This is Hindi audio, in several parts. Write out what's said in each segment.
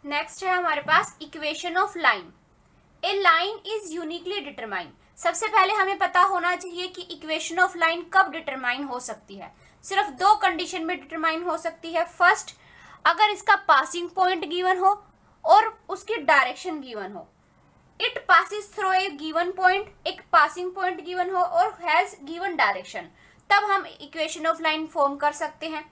नेक्स्ट है हमारे पास equation of line. A line is uniquely determine. सबसे पहले हमें पता होना चाहिए कि इक्वेशन ऑफ लाइन कब डिटरमाइन हो सकती है। सिर्फ दो कंडीशन में डिटरमाइन हो सकती है। फर्स्ट, अगर इसका पासिंग पॉइंट गिवन हो और उसकी डायरेक्शन गिवन हो। It passes through a given point, एक पासिंग पॉइंट गिवन हो और हैज गिवन डायरेक्शन, तब हम इक्वेशन ऑफ लाइन फॉर्म कर सकते हैं।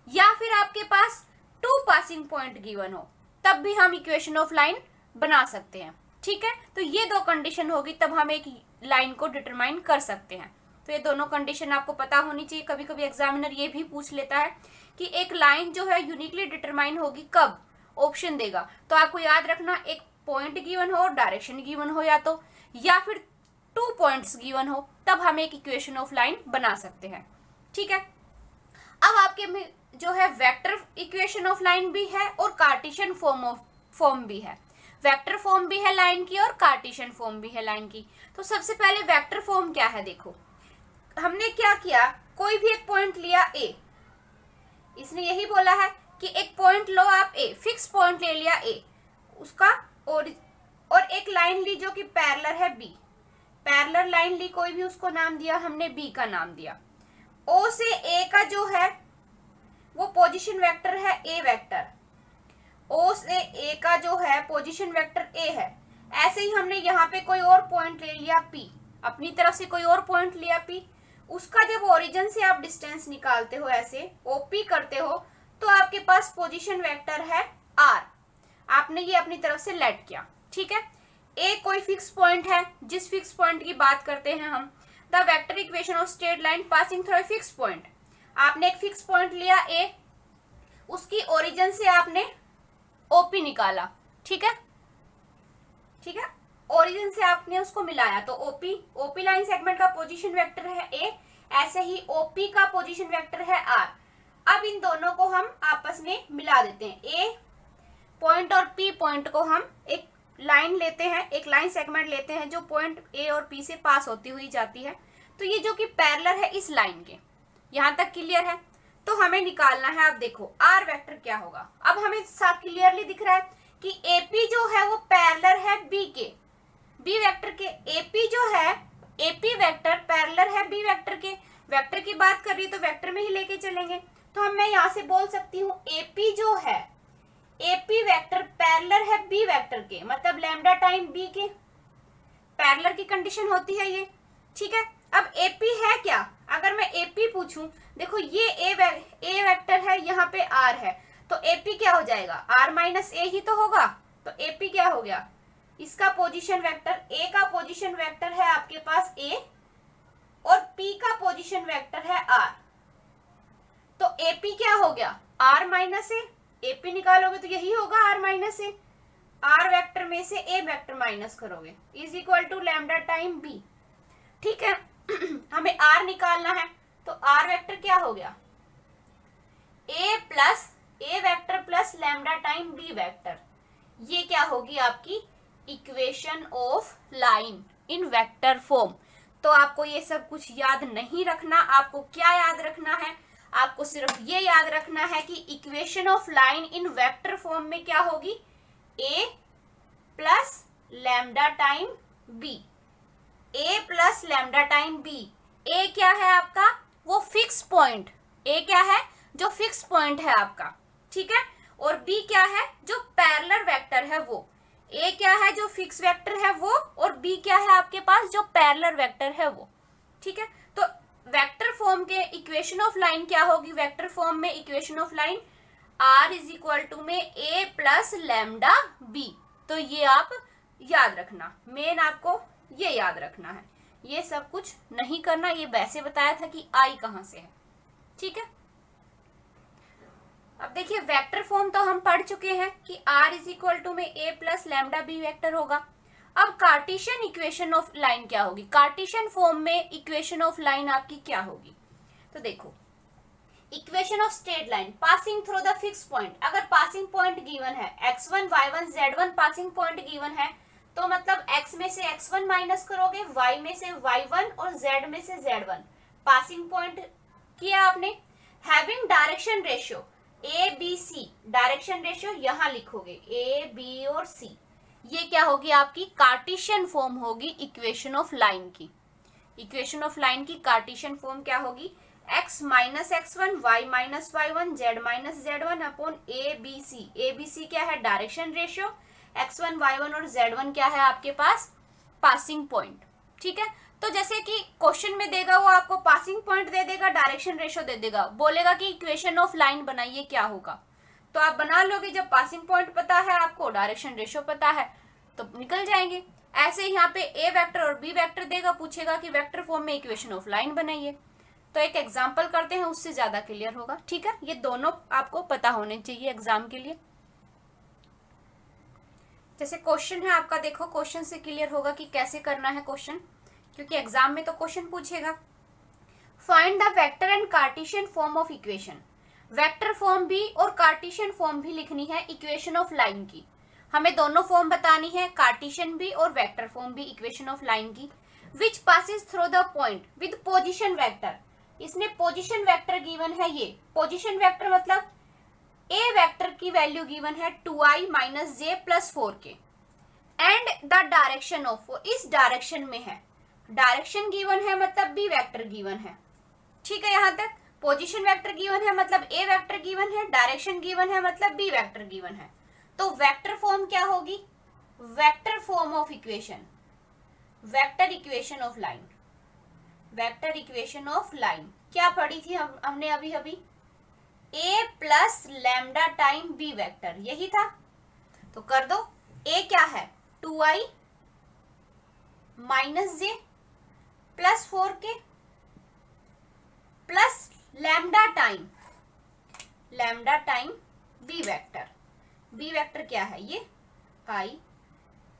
या फिर आपके पास टू पासिंग पॉइंट गिवन हो, तब भी हम इक्वेशन ऑफ लाइन बना सकते हैं। ठीक है, तो ये दो कंडीशन होगी तब हम एक लाइन को डिटरमाइन कर सकते हैं। तो ये दोनों कंडीशन आपको पता होनी चाहिए। कभी कभी एग्जामिनर ये भी पूछ लेता है कि एक लाइन जो है यूनिकली डिटरमाइन होगी कब, ऑप्शन देगा, तो आपको याद रखना एक पॉइंट गिवन हो, डायरेक्शन गिवन हो या फिर टू पॉइंट्स गिवन हो, तब हम एक इक्वेशन ऑफ लाइन बना सकते हैं। ठीक है, अब आपके में जो है वेक्टर इक्वेशन ऑफ लाइन भी है और कार्टेशियन फॉर्म भी है। वेक्टर फॉर्म भी है लाइन की और कार्टेशियन फॉर्म भी है लाइन की। तो सबसे पहले वेक्टर फॉर्म क्या है, देखो हमने क्या किया, कोई भी एक पॉइंट लिया ए, इसने यही बोला है कि एक पॉइंट लो आप ए, फिक्स पॉइंट ले लिया ए उसका, और एक लाइन ली जो कि पैरेलल है बी, पैरेलल लाइन ली, कोई भी उसको नाम दिया हमने, बी का नाम दिया। ओ से ए का जो है वो पोजीशन वेक्टर है ए वेक्टर, ओ से ए का जो है पोजीशन वेक्टर ए है। ऐसे ही हमने यहाँ पे कोई और पॉइंट ले लिया पी, अपनी तरफ से कोई और पॉइंट लिया पी, उसका जब ओरिजिन से आप डिस्टेंस निकालते हो, ऐसे ओपी करते हो, तो आपके पास पोजीशन वेक्टर है आर, आपने ये अपनी तरफ से लेट किया। ठीक है, ए कोई फिक्स पॉइंट है, जिस फिक्स पॉइंट की बात करते हैं हम, the vector equation of straight line passing through a fix point. आपने एक फिक्स पॉइंट लिया ए, उसकी ओरिजिन से आपने ओपी निकाला। ठीक है, ठीक है, ओरिजिन से आपने उसको मिलाया, तो ओपी लाइन सेगमेंट का पोजीशन वेक्टर है ए, ऐसे ही ओपी का पोजीशन वेक्टर है आर। अब इन दोनों को हम आपस में मिला देते हैं, ए पॉइंट और पी पॉइंट को हम एक लाइन लेते हैं, एक लाइन सेगमेंट लेते हैं जो पॉइंट ए और पी से पास होती हुई जाती है। तो ये जो कि पैरेलल है इस लाइन के, यहां तक क्लियर है। तो हमें निकालना है, अब देखो आर वेक्टर क्या होगा। अब हमें साफ क्लियरली दिख रहा है कि एपी जो है वो पैरेलल है बी के, बी वेक्टर के। एपी जो है, एपी वेक्टर पैरेलल है बी वेक्टर के। वेक्टर की बात कर रही है तो वेक्टर में ही लेके चलेंगे। तो मैं यहाँ से बोल सकती हूँ एपी जो है, एपी वेक्टर पैरेलल है बी वेक्टर के, मतलब लैम्डा टाइम बी के, पैरेलल की कंडीशन होती है ये। ठीक है, अब एपी है क्या, अगर मैं एपी पूछूं, देखो ये ए वेक्टर है, यहाँ पे आर है, तो एपी क्या हो जाएगा, आर माइनस ए ही तो होगा। तो एपी क्या हो गया, इसका पोजीशन वेक्टर, ए का पोजीशन वेक्टर है आपके पास ए और पी का पोजीशन वेक्टर है आर। तो एपी क्या हो गया, आर माइनस ए, एपी निकालोगे तो यही होगा R minus A, R vector में से ए वेक्टर माइनस करोगे is equal to lambda time B. ठीक है, हमें आर निकालना है, तो आर वेक्टर क्या हो गया, a vector plus lambda time b vector. ये क्या होगी आपकी equation of line in vector form. तो आपको ये सब कुछ याद नहीं रखना, आपको क्या याद रखना है, आपको सिर्फ ये याद रखना है कि equation of line in vector form में क्या होगी, ए प्लस लैम्डा टाइम बी, ए प्लस लैम्डा टाइम बी। ए क्या है आपका, वो फिक्स पॉइंट, ए क्या है जो फिक्स पॉइंट है आपका। ठीक है, और बी क्या है जो पैरेलल वेक्टर है वो। ए क्या है जो फिक्स वेक्टर है वो, और बी क्या है आपके पास जो पैरेलल वेक्टर है वो। ठीक है, तो वेक्टर फॉर्म के इक्वेशन ऑफ लाइन क्या होगी, वेक्टर फॉर्म में equation of line R is equal to में ए प्लस लैम्डा बी। तो ये आप याद रखना, मेन आपको ये याद रखना है, ये सब कुछ नहीं करना। ये वैसे बताया था कि आई कहां से है। ठीक है, अब देखिए वेक्टर फॉर्म तो हम पढ़ चुके हैं कि आर इज इक्वल टू में A plus lambda B vector होगा। अब कार्टेशियन इक्वेशन ऑफ लाइन क्या होगी, कार्टेशियन फॉर्म में इक्वेशन ऑफ लाइन आपकी क्या होगी। तो देखो equation of straight line passing through the fix point, अगर पासिंग पॉइंट गिवन है x1 y1 z1 passing point given है, तो मतलब x में से x1 माइनस करोगे, y में से y1 और z में से z1, पासिंग पॉइंट किया आपने। Having direction ratio, A B C direction ratio यहां लिखोगे, ए बी और सी, ये क्या होगी आपकी कार्टेशियन फॉर्म होगी इक्वेशन ऑफ लाइन की। इक्वेशन ऑफ लाइन की कार्टेशियन फॉर्म क्या होगी, x minus x1 y minus y1 z minus z1 upon A B C. A B C क्या है डायरेक्शन रेशियो, x1 y1 और z1 क्या है आपके पास पासिंग पॉइंट। ठीक है, तो जैसे कि क्वेश्चन में देगा वो आपको पासिंग पॉइंट दे देगा, डायरेक्शन रेशियो दे देगा, बोलेगा कि इक्वेशन ऑफ लाइन बनाइए, क्या होगा तो आप बना लोगे। जब पासिंग पॉइंट पता है आपको, डायरेक्शन रेशियो पता है तो निकल जाएंगे। ऐसे यहाँ पे ए वेक्टर और बी वेक्टर देगा, पूछेगा कि वेक्टर फॉर्म में इक्वेशन ऑफ लाइन बनाइए। तो एक एग्जांपल करते हैं, उससे ज्यादा क्लियर होगा। ठीक है, ये दोनों आपको पता होने चाहिए एग्जाम के लिए। जैसे क्वेश्चन है आपका, देखो क्वेश्चन से क्लियर होगा कि कैसे करना है क्वेश्चन, क्योंकि एग्जाम में तो क्वेश्चन पूछेगा। Find the vector and Cartesian form of equation. Vector form भी और कार्टेशियन फॉर्म भी लिखनी है इक्वेशन ऑफ लाइन की। हमें दोनों फॉर्म बतानी है, कार्टेशियन भी और वेक्टर फॉर्म भी इक्वेशन ऑफ लाइन की। Which passes through the point with position vector. इसने पोजिशन वेक्टर गिवन है, ये पोजिशन वेक्टर मतलब ए वेक्टर की वैल्यू गिवन है 2i minus j plus 4k and the direction of, इस डायरेक्शन में है, डायरेक्शन गिवन है मतलब बी वेक्टर गिवन है। ठीक है, यहां तक पोजीशन वेक्टर गिवन है मतलब ए वेक्टर गिवन है, डायरेक्शन गिवन है मतलब बी वेक्टर गिवन है। तो वेक्टर फॉर्म क्या होगी, vector form of equation, vector equation of line. Vector equation of line क्या पढ़ी थी हमने अभी अभी, a plus lambda time b vector, यही था। तो कर दो, ए क्या है 2i minus j plus 4k plus lambda time b vector. B vector क्या है, ये i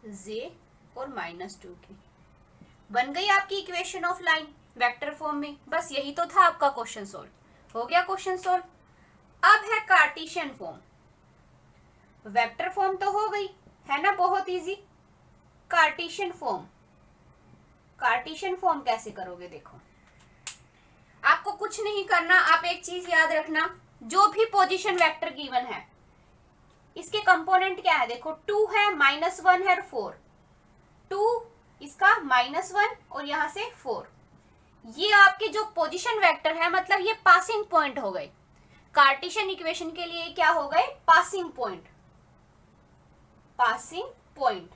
जे और माइनस 2k। बन गई आपकी equation of line vector form में। बस यही तो था आपका क्वेश्चन सोल्व, हो गया क्वेश्चन सोल्व। अब है कार्टेशियन फॉर्म। वेक्टर फॉर्म तो हो गई है ना, बहुत easy. Cartesian form, Cartesian form कैसे करोगे, देखो आपको कुछ नहीं करना, आप एक चीज याद रखना, जो भी पोजीशन वेक्टर गिवन है इसके कंपोनेंट क्या है, देखो 2 है, -1 है, 4, 2 इसका -1 और यहां से 4, ये आपके जो पोजीशन वेक्टर है मतलब ये पासिंग पॉइंट हो गए। कार्टेशियन इक्वेशन के लिए क्या हो गए, पासिंग पॉइंट, पासिंग पॉइंट।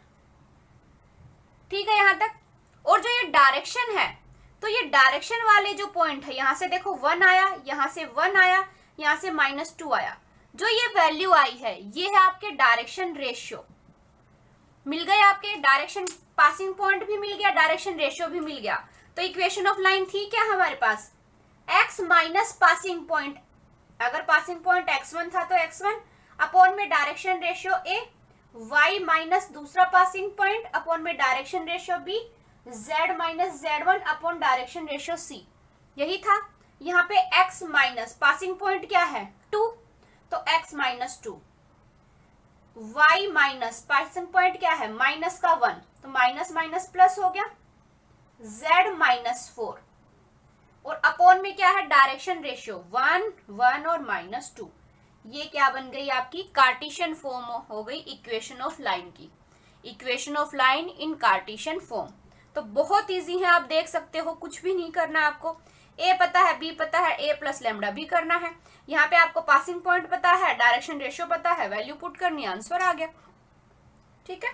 ठीक है यहां तक। और जो ये डायरेक्शन है, तो ये डायरेक्शन वाले जो पॉइंट है, यहां से देखो 1 आया, यहां से 1 आया, यहां से -2 आया, जो ये वैल्यू आई है ये है आपके डायरेक्शन रेशियो। मिल गए आपके, डायरेक्शन पासिंग पॉइंट भी मिल गया, डायरेक्शन रेशियो भी मिल गया। तो इक्वेशन ऑफ लाइन थी क्या हमारे पास, x माइनस पासिंग पॉइंट, अगर पासिंग पॉइंट x1 था तो x1 अपॉन में direction ratio a, y minus दूसरा पासिंग पॉइंट अपॉन में direction ratio b, z minus z1 upon direction ratio c, यही था। यहाँ पे x माइनस पासिंग पॉइंट क्या है 2, तो x minus 2, y minus passing point क्या है माइनस का 1, तो माइनस माइनस प्लस हो गया, z माइनस 4 और अपॉन में क्या है डायरेक्शन रेशियो 1, 1 और -2। ये क्या बन गई आपकी कार्टेशियन फॉर्म हो गई इक्वेशन ऑफ लाइन की, equation of line in Cartesian form. तो बहुत इजी है, आप देख सकते हो, कुछ भी नहीं करना आपको। ए पता है, बी पता है, ए प्लस लैम्डा भी करना है। यहाँ पे आपको पासिंग पॉइंट पता है, डायरेक्शन रेशियो पता है, वैल्यू पुट करनी, आंसर आ गया। ठीक है,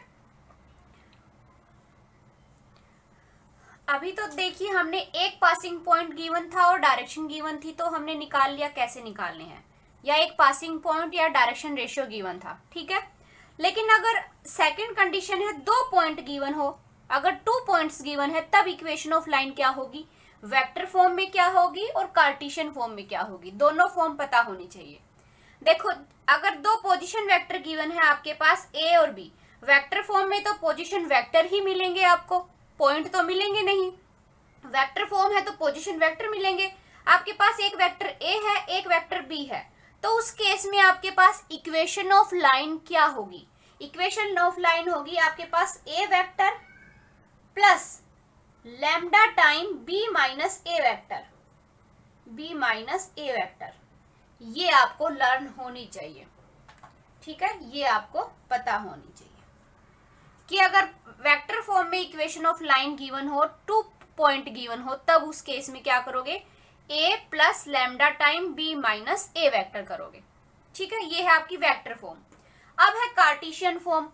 अभी तो देखिए हमने एक पासिंग पॉइंट गिवन था और डायरेक्शन गिवन थी, तो हमने निकाल लिया कैसे निकालने हैं, या एक पासिंग पॉइंट या डायरेक्शन रेशियो गिवन था। ठीक है, लेकिन अगर सेकंड कंडीशन है 2 पॉइंट गिवन हो, अगर 2 पॉइंट्स गिवन है, तब इक्वेशन ऑफ लाइन क्या होगी, वेक्टर फॉर्म में क्या होगी और कार्टेशियन फॉर्म में क्या होगी, दोनों फॉर्म पता होनी चाहिए। देखो अगर 2 पोजीशन वेक्टर गिवन है आपके पास ए और बी, वेक्टर फॉर्म में तो पोजीशन वेक्टर ही मिलेंगे आपको, पॉइंट तो मिलेंगे नहीं। वेक्टर फॉर्म है तो पोजीशन वेक्टर मिलेंगे। आपके पास एक वेक्टर ए है, एक वेक्टर बी है, तो उस केस में आपके पास इक्वेशन ऑफ लाइन क्या होगी, इक्वेशन ऑफ लाइन होगी आपके पास a vector plus lambda time b minus a vector, b minus a vector. ये आपको लर्न होनी चाहिए, ठीक है, ये आपको पता होनी चाहिए कि अगर वेक्टर फॉर्म में इक्वेशन ऑफ लाइन गिवन हो, 2 पॉइंट गिवन हो, तब उस केस में क्या करोगे, a plus lambda time b minus a vector करोगे, ठीक है, ये है आपकी वेक्टर फॉर्म। अब है कार्टेशियन फॉर्म।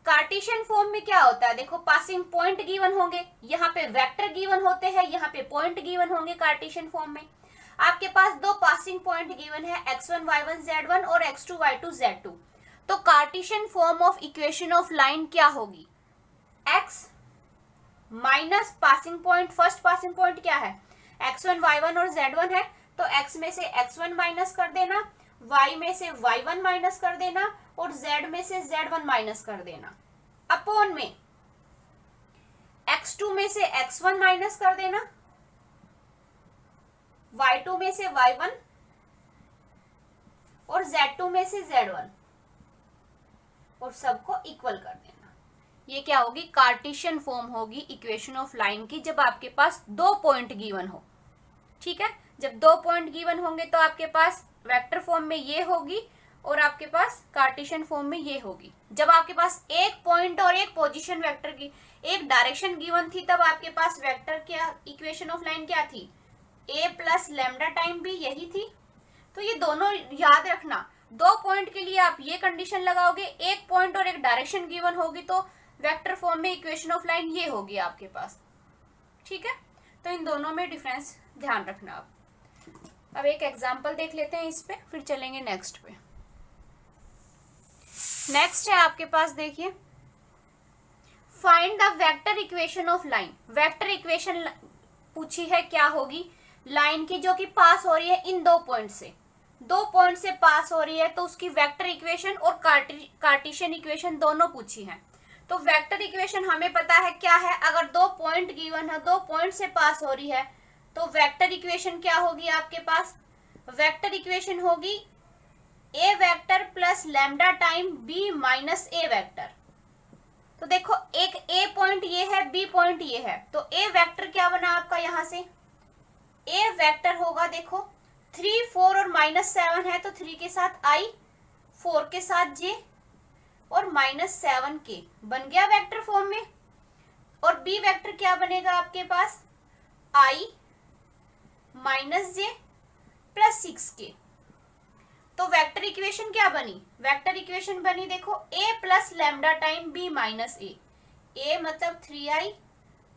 कार्टेशियन फॉर्म में क्या होता है, देखो पासिंग पॉइंट गिवन होंगे, यहाँ पे वेक्टर गिवन होते हैं, यहाँ पे पॉइंट गिवन होंगे। कार्टेशियन फॉर्म में आपके पास दो पासिंग पॉइंट गिवन है, x1 y1 z1 और x2 y2 z2। तो Cartesian form of equation of line क्या होगी, x minus passing point, first passing point क्या है, x1 y1 और z1 है, तो x में से x1 माइनस कर देना, y में से y1 माइनस कर देना और z में से z1 माइनस कर देना, अपॉन में x2 में से x1 माइनस कर देना, y2 में से y1 और z2 में से z1 और सबको इक्वल कर देना। ये क्या होगी, कार्टेशियन फॉर्म होगी इक्वेशन ऑफ लाइन की, जब आपके पास 2 पॉइंट गिवन हो, ठीक है। जब 2 पॉइंट गिवन होंगे तो आपके पास वेक्टर फॉर्म में ये होगी और आपके पास कार्टेशियन फॉर्म में ये होगी। जब आपके पास एक पॉइंट और एक पोजीशन वेक्टर की एक डायरेक्शन गिवन थी, तब आपके पास वेक्टर क्या इक्वेशन ऑफ लाइन क्या थी, a plus lambda time b, यही थी। तो ये दोनों याद रखना, 2 पॉइंट के लिए आप ये कंडीशन लगाओगे, एक पॉइंट और एक डायरेक्शन गिवन होगी तो वेक्टर फॉर्म में इक्वेशन ऑफ लाइन ये होगी आपके पास, ठीक है। तो इन दोनों में डिफरेंस ध्यान रखना आप। अब एक एग्जांपल देख लेते हैं इस पे, फिर चलेंगे नेक्स्ट पे। नेक्स्ट है आपके पास, देखिए, find the vector equation of line. Vector equation पूछी है, क्या होगी, लाइन की जो कि पास हो रही है इन 2 पॉइंट से, 2 पॉइंट से पास हो रही है, तो उसकी वेक्टर इक्वेशन और कार्टेशियन इक्वेशन दोनों पूछी है। तो वेक्टर इक्वेशन हमें पता है क्या है, अगर 2 पॉइंट गिवन है, 2 पॉइंट से पास हो रही है, तो वेक्टर इक्वेशन क्या होगी आपके पास, वेक्टर इक्वेशन होगी a vector plus lambda time b minus a vector. तो देखो, एक a पॉइंट ये है, b पॉइंट ये है, तो a वेक्टर क्या बना आपका, यहां से a वेक्टर होगा, देखो 3 4 और -7 है, तो 3 के साथ i, 4 के साथ j और -7 के बन गया वेक्टर फॉर्म में। और b वेक्टर क्या बनेगा आपके पास, i माइनस j प्लस 6 के। तो वेक्टर इक्वेशन क्या बनी, वेक्टर इक्वेशन बनी, देखो a plus lambda time b minus a मतलब 3i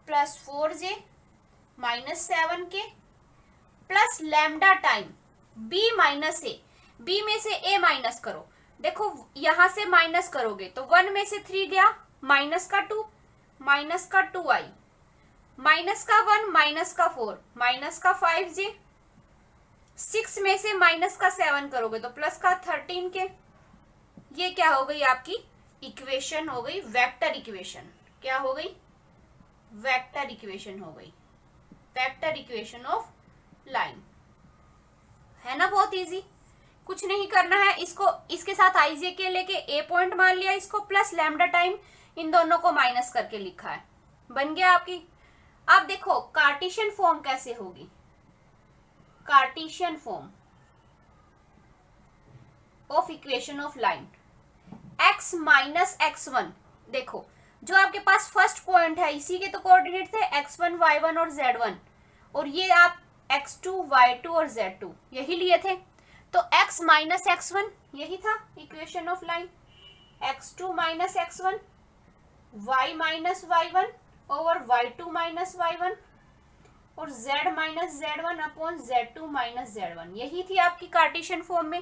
प्लस 4j माइनस 7 के plus lambda time b minus a, b में से a माइनस करो, देखो यहां से माइनस करोगे तो 1 में से 3 गया, माइनस का 2, माइनस का 2i, माइनस का 1, माइनस का 4, माइनस का 5j, 6 में से माइनस का 7 करोगे तो प्लस का 13 के। ये क्या हो गई आपकी इक्वेशन, हो गई वेक्टर इक्वेशन। क्या हो गई, वेक्टर इक्वेशन हो गई, वेक्टर इक्वेशन ऑफ लाइन। है ना, बहुत इजी, कुछ नहीं करना है, इसको इसके साथ आईजे के लेके ए पॉइंट मान लिया, इसको प्लस लैम्डा टाइम इन दोनों को माइनस करके लिखा है, बन गया आपकी। अब देखो कार्टेशियन फॉर्म कैसे होगी, Cartesian form of equation of line, x minus x1, देखो जो आपके पास फर्स्ट पॉइंट है इसी के तो कोऑर्डिनेट थे x1 y1 और z1, और ये आप x2 y2 और z2 यही लिए थे, तो x माइनस x1 यही था equation of line, x2 minus x1, y minus y1 over y2 minus y1 और z minus z1 upon z2 minus z1, यही थी आपकी कार्टेशियन फॉर्म में।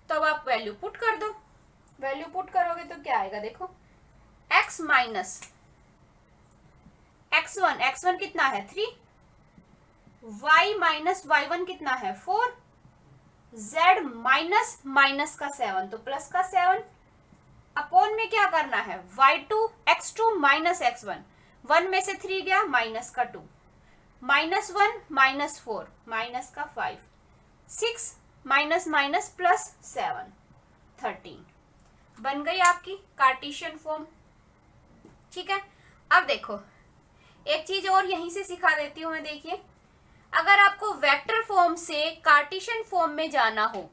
तो अब आप वैल्यू पुट कर दो, वैल्यू पुट करोगे तो क्या आएगा, देखो x माइनस x1, x1 कितना है 3, y माइनस y1 कितना है 4, z माइनस माइनस का 7 तो प्लस का 7, अपॉन में क्या करना है y2 x2 माइनस x1, 1 में से 3 गया माइनस का 2, माइनस 1 माइनस 4 माइनस का 5, 6 माइनस माइनस प्लस 7 13, बन गई आपकी कार्टेशियन फॉर्म। ठीक है, अब देखो एक चीज और यहीं से सिखा देती हूं मैं, देखिए अगर आपको वेक्टर फॉर्म से कार्टेशियन फॉर्म में जाना हो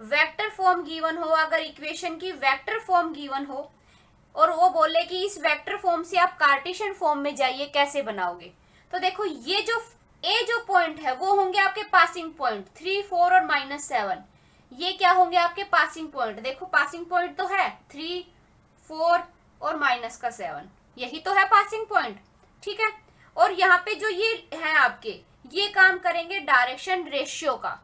वेक्टर फॉर्म गिवन हो, अगर इक्वेशन की वेक्टर फॉर्म गिवन हो और वो बोले कि इस वेक्टर फॉर्म से आप कार्टेशियन फॉर्म में जाइए, कैसे बनाओगे? तो देखो ये जो पॉइंट है वो होंगे आपके पासिंग पॉइंट 3, 4 और -7। ये क्या होंगे आपके पासिंग पॉइंट? देखो पासिंग पॉइंट तो है 3, 4 और -7, यही तो है पासिंग पॉइंट, ठीक है। और यहाँ पे जो ये है आपके, ये काम करेंगे डायरेक्शन रेशियो का।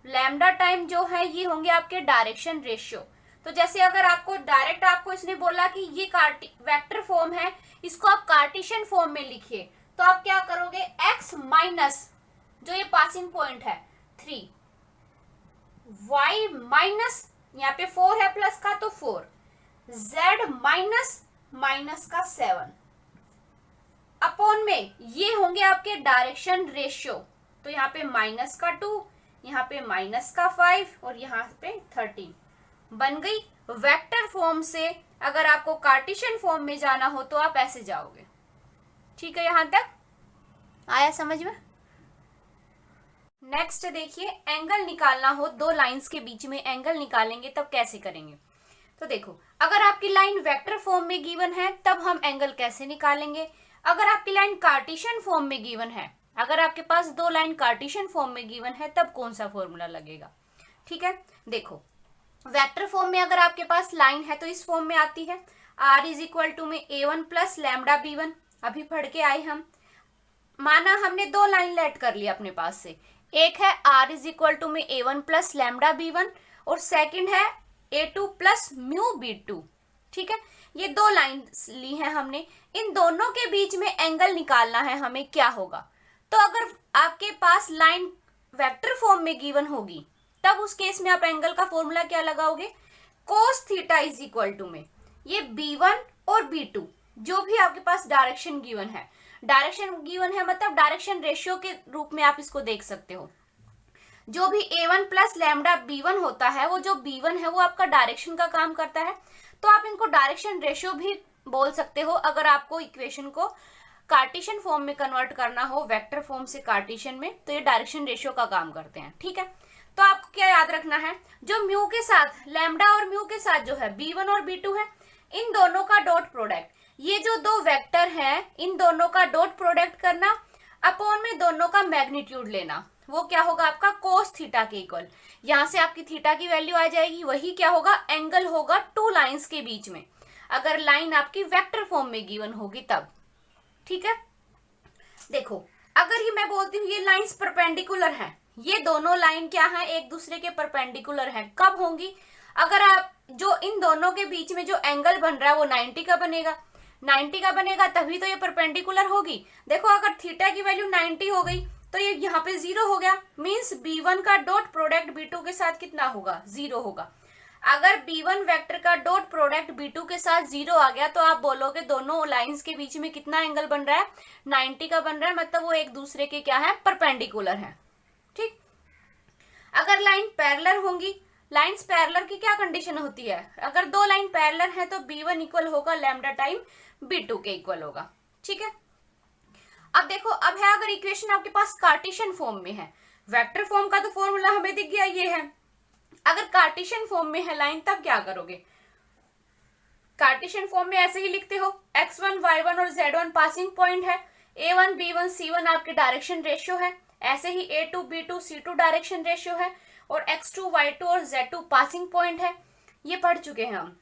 लैम्डा टाइम जो है ये होंगे आपके डायरेक्शन रेशियो। तो जैसे अगर आपको डायरेक्ट आपको इसने बोला कि ये वेक्टर फॉर्म है, इसको आप कार्टेशियन फॉर्म में लिखिए, तो आप क्या करोगे? x माइनस जो ये पासिंग पॉइंट है 3, y माइनस यहाँ पे 4 है प्लस का तो 4, z माइनस का 7 अपॉन में ये होंगे आपके डायरेक्शन रेशियो। तो यहाँ पे माइनस का 2, यहाँ पे माइनस का 5 और यहाँ पे 13 बन गई वेक्टर फॉर्म से। अगर आपको कार्टेशियन फॉर्म में जाना हो तो आप ऐसे जाओगे, ठीक है। यहां तक आया समझ में? नेक्स्ट देखिए, एंगल निकालना हो, दो लाइंस के बीच में एंगल निकालेंगे तब कैसे करेंगे? तो देखो, अगर आपकी लाइन वेक्टर फॉर्म में गिवन है तब हम एंगल कैसे निकालेंगे? अगर आपकी लाइन कार्टेशियन फॉर्म में गिवन है, अगर आपके पास दो लाइन कार्टेशियन फॉर्म में गिवन है तब कौन सा फॉर्मूला लगेगा? ठीक है, देखो वेक्टर फॉर्म में अगर आपके पास लाइन है तो इस फॉर्म में आती है, r इज इक्वल टू में a1 प्लस लैम्डा b1। अभी पढ़ के आए हम, माना हमने दो लाइन लेट कर लिया अपने पास से, एक है r इज इक्वल टू में a1 प्लस लैम्डा b1 और सेकंड है a2 प्लस म्यू b2। ठीक है, ये दो लाइन ली है हमने, इन दोनों के बीच में एंगल निकालना है हमें, क्या होगा? तो अगर आपके पास लाइन वेक्टर फॉर्म में गिवन होगी तब उस केस में आप एंगल का फॉर्मूला क्या लगाओगे? Cos theta is equal to में ये b1 और b2 जो भी आपके पास डायरेक्शन गिवन है, डायरेक्शन गिवन है मतलब डायरेक्शन रेशियो के रूप में आप इसको देख सकते हो। जो भी a1 प्लस लैम्डा b1 होता है, वो जो b1 है वो आपका डायरेक्शन का काम करता है, तो आप इनको डायरेक्शन रेशियो भी बोल सकते हो। अगर आपको इक्वेशन को कार्टेशियन फॉर्म में कन्वर्ट करना हो, वेक्टर फॉर्म से कार्टेशियन में, तो ये डायरेक्शन रेशियो का काम करते हैं। ठीक है, तो आपको क्या याद रखना है, जो म्यू के साथ, लैम्डा और म्यू के साथ जो है b1 और b2 है, इन दोनों का डॉट प्रोडक्ट, ये जो दो वेक्टर हैं इन दोनों का डॉट प्रोडक्ट करना, अपॉन में दोनों का मैग्नीट्यूड लेना, वो क्या होगा आपका कोस थीटा के इक्वल। यहां से आपकी थीटा की वैल्यू आ जाएगी, वही क्या होगा? एंगल होगा टू लाइंस के बीच में, अगर लाइन आपकी वेक्टर फॉर्म में गिवन होगी तब। ठीक है, देखो अगर ये मैं बोलती हूँ ये लाइंस परपेंडिकुलर हैं, ये दोनों लाइन क्या है? एक दूसरे के परपेंडिकुलर हैं। कब होंगी? अगर आप जो इन दोनों के बीच में जो एंगल बन रहा है वो 90 का बनेगा, 90 का बनेगा तभी तो ये परपेंडिकुलर होगी। देखो अगर थीटा की वैल्यू 90 हो गई तो ये यहाँ पे 0 हो गया, मीन्स b1 का डॉट प्रोडक्ट b2 के साथ कितना होगा? 0 होगा। अगर b1 वेक्टर का डॉट प्रोडक्ट b2 के साथ 0 आ गया तो आप बोलोगे दोनों लाइंस के बीच में कितना एंगल बन रहा है? 90 का बन रहा है, मतलब वो एक दूसरे के क्या है? परपेंडिकुलर है। ठीक, अगर लाइन पैरेलल होंगी, लाइंस पैरेलल की क्या कंडीशन होती है? अगर दो लाइन पैरेलल है तो b1 इक्वल होगा लैम्डा टाइम b2 के इक्वल होगा। ठीक है, अब देखो, अब है अगर इक्वेशन आपके पास कार्टेशियन फॉर्म में है, वेक्टर फॉर्म का तो फॉर्मूला हमें दिख गया ये है, अगर कार्टेशियन फॉर्म में है लाइन तब क्या करोगे? कार्टेशियन फॉर्म में ऐसे ही लिखते हो, x1 y1 और z1 पासिंग पॉइंट है, a1 b1 c1 आपके डायरेक्शन रेशियो है, ऐसे ही a2 b2 c2 direction ratio है, और x2 y2 और z2 पासिंग पॉइंट है। ये पढ़ चुके हैं हम।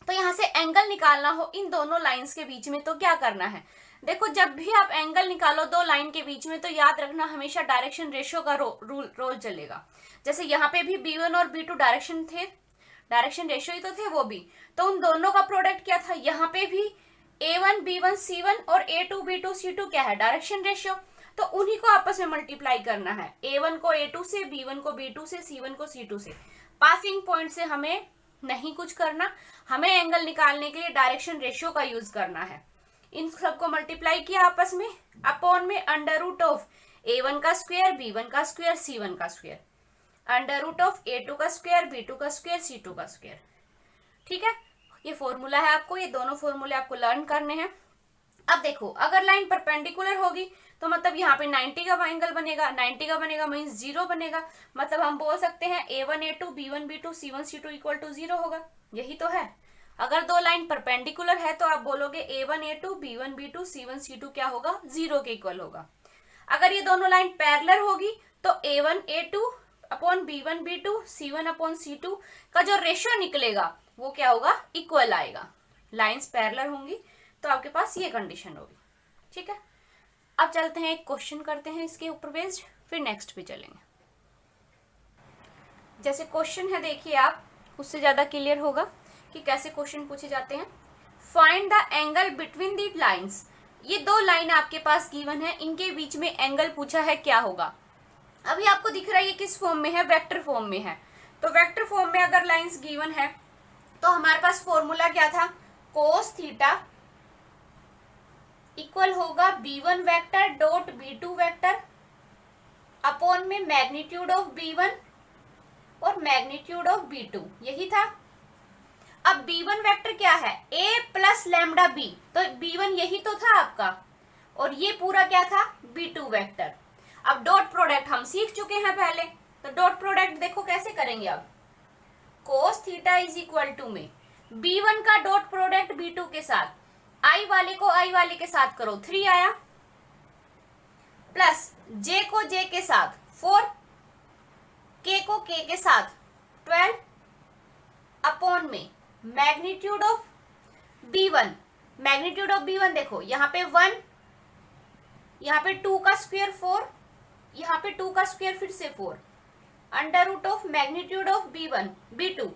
तो यहाँ से एंगल निकालना हो इन दोनों लाइंस के बीच में तो क्या करना है? देखो जब भी आप एंगल निकालो दो लाइन के बीच में तो याद रखना हमेशा डायरेक्शन रेशियो का रोल चलेगा। जैसे यहाँ पे भी b1 और b2 डायरेक्शन थे, डायरेक्शन रेशियो ही तो थे वो भी, तो उन दोनों का प्रोडक्ट क्या था? यहाँ पे भी a1 b1 c1 और a2 b2 c2 क्या है? Direction ratio. तो उन्हीं को आपस में मल्टीप्लाई करना है, a1 को a2 से, b1 को b2 से, c1 को c2 से। पासिंग पॉइंट से हमें नहीं कुछ करना, हमें एंगल निकालने के लिए डायरेक्शन रेशियो का यूज करना है। इन सबको मल्टीप्लाई किया आपस में, अपॉन में अंडर रूट ऑफ a1 का स्क्वायर, b1 का स्क्वायर, c1 का square, under root of a2 का स्क्वायर, b2 का स्क्वायर, c2 का स्क्वायर। ठीक है, ये फॉर्मूला है आपको, ये दोनों फॉर्मूले आपको लर्न करने हैं। अब देखो अगर लाइन परपेंडिकुलर होगी तो मतलब यहाँ पे 90 का एंगल बनेगा, 90 का बनेगा मीन्स 0 बनेगा, मतलब हम बोल सकते हैं A1 A2 B1 B2 C1 C2 equal to 0 होगा। यही तो है। अगर दो लाइन परपेंडिकुलर है तो आप बोलोगे A1 A2 B1 B2 C1 C2 क्या होगा, 0 के इक्वल होगा। अगर ये दोनों लाइन पैरेलल होगी तो A1 A2 upon B1 B2 C1 upon C2 का जो रेशियो निकलेगा वो क्या होगा, इक्वल आएगा। लाइंस पैरेलल होंगी तो आपके पास ये कंडीशन होगी। ठीक है, अब चलते हैं एक क्वेश्चन करते हैं इसके ऊपर बेस्ड, फिर नेक्स्ट पे चलेंगे। जैसे क्वेश्चन है देखिए आप, उससे ज्यादा क्लियर होगा कि कैसे क्वेश्चन पूछे जाते हैं। Find the angle between the lines. ये दो लाइन आपके पास गिवन है, इनके बीच में एंगल पूछा है, क्या होगा। अभी आपको दिख रहा है ये किस फॉर्म में है, वेक्टर फॉर्म में है। तो वेक्टर फॉर्म में अगर लाइंस गिवन है तो हमारे पास फॉर्मूला क्या था, कोस थीटा इक्वल होगा B1 vector dot B2 vector upon में मैग्नीट्यूड ऑफ B1 और मैग्नीट्यूड ऑफ B2, यही था। अब B1 वेक्टर क्या है, A प्लस लैम्डा B, तो B1 यही तो था आपका, और ये पूरा क्या था, B2 वेक्टर। अब डॉट प्रोडक्ट हम सीख चुके हैं पहले, तो डॉट प्रोडक्ट देखो कैसे करेंगे। अब cos theta is equal to में B1 का डॉट प्रोडक्ट B2 के साथ, I वाले को I वाले के साथ करो 3 आया, प्लस J को J के साथ 4, K को K के साथ 12 अपॉन में magnitude of B1। Magnitude of B1 देखो यहाँ पे 1, यहाँ पे 2 का स्क्वायर 4, यहाँ पे 2 का स्क्वायर फिर से 4, under root of magnitude of B1 B2,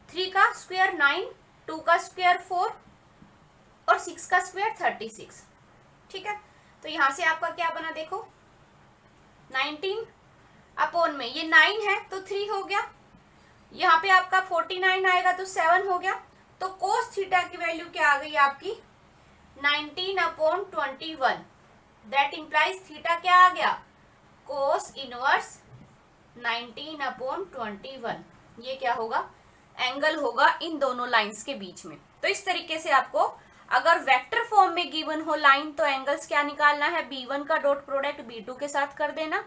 3 का स्क्वायर 9, 2 का स्क्वायर 4 और 6 का स्क्वायर 36। ठीक है, तो यहां से आपका क्या बना देखो, 19 अपॉन में ये 9 है तो 3 हो गया, यहाँ पे आपका 49 आएगा तो 7 हो गया। तो कोस थीटा की वैल्यू क्या आ गई आपकी, 19 अपॉन 21। दैट इंप्लाइज थीटा क्या आ गया, कोस इनवर्स 19 अपॉन 21। ये क्या होगा, एंगल होगा इन दोनों लाइंस के बीच में। तो इस तरीके से आपको अगर वेक्टर फॉर्म में गिवन हो लाइन तो एंगल्स क्या निकालना है, B1 का डॉट प्रोडक्ट B2 के साथ कर देना,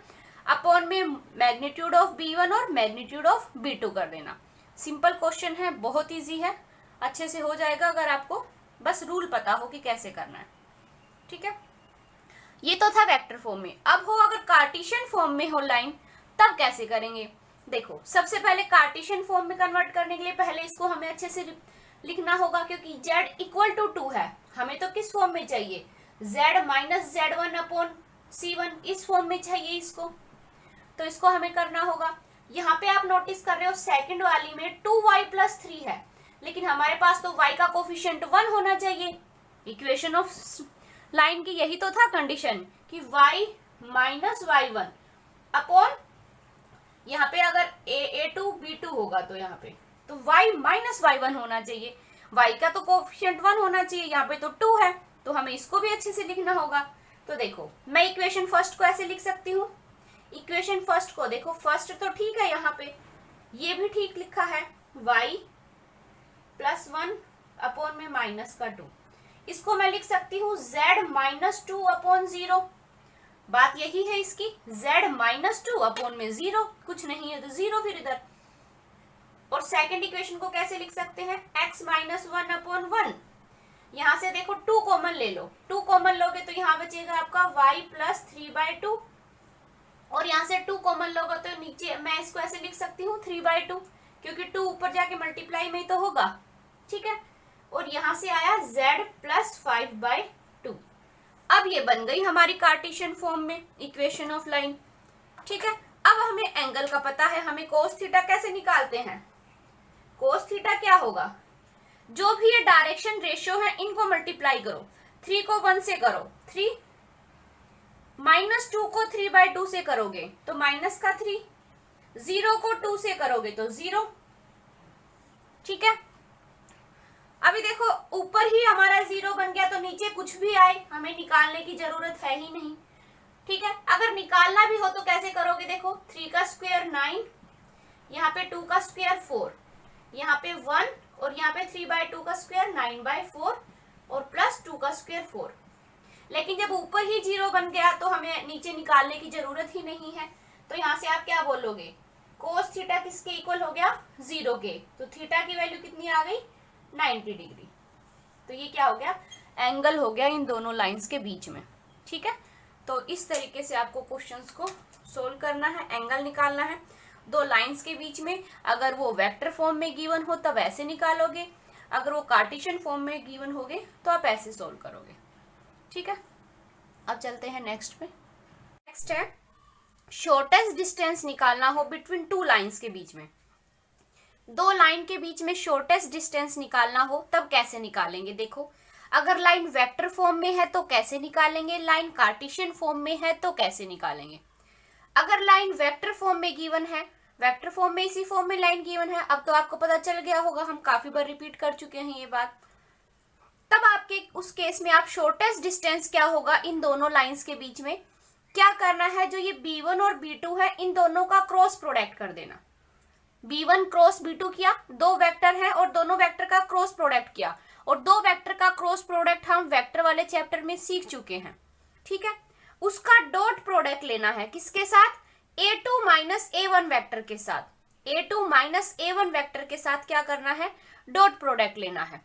अपॉन में मैग्नीट्यूड ऑफ B1 और मैग्नीट्यूड ऑफ B2 कर देना। सिंपल क्वेश्चन है, बहुत इजी है, अच्छे से हो जाएगा अगर आपको बस रूल पता हो कि कैसे करना है। ठीक है, ये तो था वेक्टर फॉर्म में। अब हो अगर कार्टेशियन फॉर्म में हो लाइन, तब कैसे करेंगे। देखो सबसे पहले कार्टेशियन फॉर्म में कन्वर्ट करने के लिए पहले इसको हमें अच्छे से लिखना होगा, क्योंकि z इक्वल टू 2 है, हमें तो किस फॉर्म में चाहिए, z minus Z1 upon C1, इस फॉर्म में चाहिए इसको। तो इसको हमें करना होगा। यहाँ पे आप नोटिस कर रहे हो सेकंड वाली में 2y प्लस 3 है, लेकिन हमारे पास तो y का कोफिशिएंट 1 होना चाहिए। इक्वेशन ऑफ लाइन की यही तो था कंडीशन कि y माइनस y1 अपॉन, यहाँ पे अगर A2 B2 होगा तो यहाँ पे तो y माइनस y1 होना चाहिए, y का तो कोफिशिएंट 1 होना चाहिए, यहाँ पे तो 2 है, तो हमें इसको भी अच्छे से लिखना होगा। तो देखो मैं इक्वेशन फर्स्ट को ऐसे लिख सकती हूँ, इक्वेशन फर्स्ट को देखो, फर्स्ट तो ठीक है, यहाँ पे ये भी ठीक लिखा है, y प्लस 1 अपॉन में माइनस का 2, इसको मैं लिख सकती हूँ z माइनस 2 अपॉन 0। बात यही है इसकी, z माइनस 2 अपॉन में 0, कुछ नहीं है तो 0 फिर इधर। और सेकंड इक्वेशन को कैसे लिख सकते हैं, x माइनस 1 अपॉन 1, यहाँ से देखो 2 कॉमन ले लो, 2 कॉमन लोगे तो यहाँ बचेगा आपका y प्लस 3/2, और यहाँ से 2 कॉमन लोगे तो नीचे मैं इसको ऐसे लिख सकती हूँ 3/2, क्योंकि 2 ऊपर जाके मल्टीप्लाई में ही तो होगा। ठीक है, और यहाँ से आया z प्लस 5/2। अब ये बन गई हमारी कार्टेशियन फॉर्म में इक्वेशन ऑफ लाइन। ठीक है, अब हमें एंगल का पता है, हमें कोस थीटा कैसे निकालते हैं। कोस थीटा क्या होगा, जो भी ये डायरेक्शन रेशियो है इनको मल्टीप्लाई करो, 3 को 1 से करो 3, माइनस 2 को 3/2 से करोगे तो माइनस का 3, 0 को 2 से करोगे तो 0। ठीक है, अभी देखो ऊपर ही हमारा 0 बन गया तो नीचे कुछ भी आए हमें निकालने की जरूरत है ही नहीं। ठीक है, अगर निकालना भी हो तो कैसे करोगे, देखो 3 का स्क्वायर 9, यहाँ पे 2 का स्क्वायर 4, यहाँ पे 1 और यहाँ पे 3/2 का स्क्वायर 9/4 और प्लस 2 का स्क्वायर 4। लेकिन जब ऊपर ही 0 बन गया तो हमें नीचे निकालने की जरूरत ही नहीं है। तो यहाँ से आप क्या बोलोगे, कोस थीटा किसके इक्वल हो गया, 0 के। तो थीटा की वैल्यू कितनी आ गई, 90 डिग्री। तो ये क्या हो गया, एंगल हो गया इन दोनों लाइंस के बीच में। ठीक है, तो इस तरीके से आपको क्वेश्चंस को सोल्व करना है, एंगल निकालना है दो लाइंस के बीच में। अगर वो वेक्टर फॉर्म में गिवन हो तब ऐसे निकालोगे, अगर वो कार्टेशियन फॉर्म में गिवन होगे तो आप ऐसे सोल्व करोगे। ठीक है, अब चलते हैं नेक्स्ट पे। नेक्स्ट है शॉर्टेस्ट डिस्टेंस निकालना हो बिटवीन टू लाइंस के बीच में। दो लाइन के बीच में शॉर्टेस्ट डिस्टेंस निकालना हो तब कैसे निकालेंगे। देखो, अगर लाइन वेक्टर फॉर्म में है तो कैसे निकालेंगे, लाइन कार्टेशियन फॉर्म में है तो कैसे निकालेंगे। अगर लाइन वेक्टर फॉर्म में गिवन है, वेक्टर फॉर्म में इसी फॉर्म में लाइन गिवन है, अब तो आपको पता चल गया होगा, हम काफी बार रिपीट कर चुके हैं ये बात। तब आपके उस केस में आप शॉर्टेस्ट डिस्टेंस क्या होगा इन दोनों लाइंस के बीच में, क्या करना है, जो ये B1 और B2 है इन दोनों का क्रॉस प्रोडक्ट कर देना। B1 क्रॉस B2 किया, दो वेक्टर है और दोनों वेक्टर का क्रॉस प्रोडक्ट किया, और दो वेक्टर का क्रॉस प्रोडक्ट हम वेक्टर वाले चैप्टर में सीख चुके हैं। ठीक है, उसका डॉट प्रोडक्ट लेना है किसके साथ, A2 माइनस A1 वेक्टर के साथ। A2 माइनस A1 वेक्टर के साथ क्या करना है, डॉट प्रोडक्ट लेना है।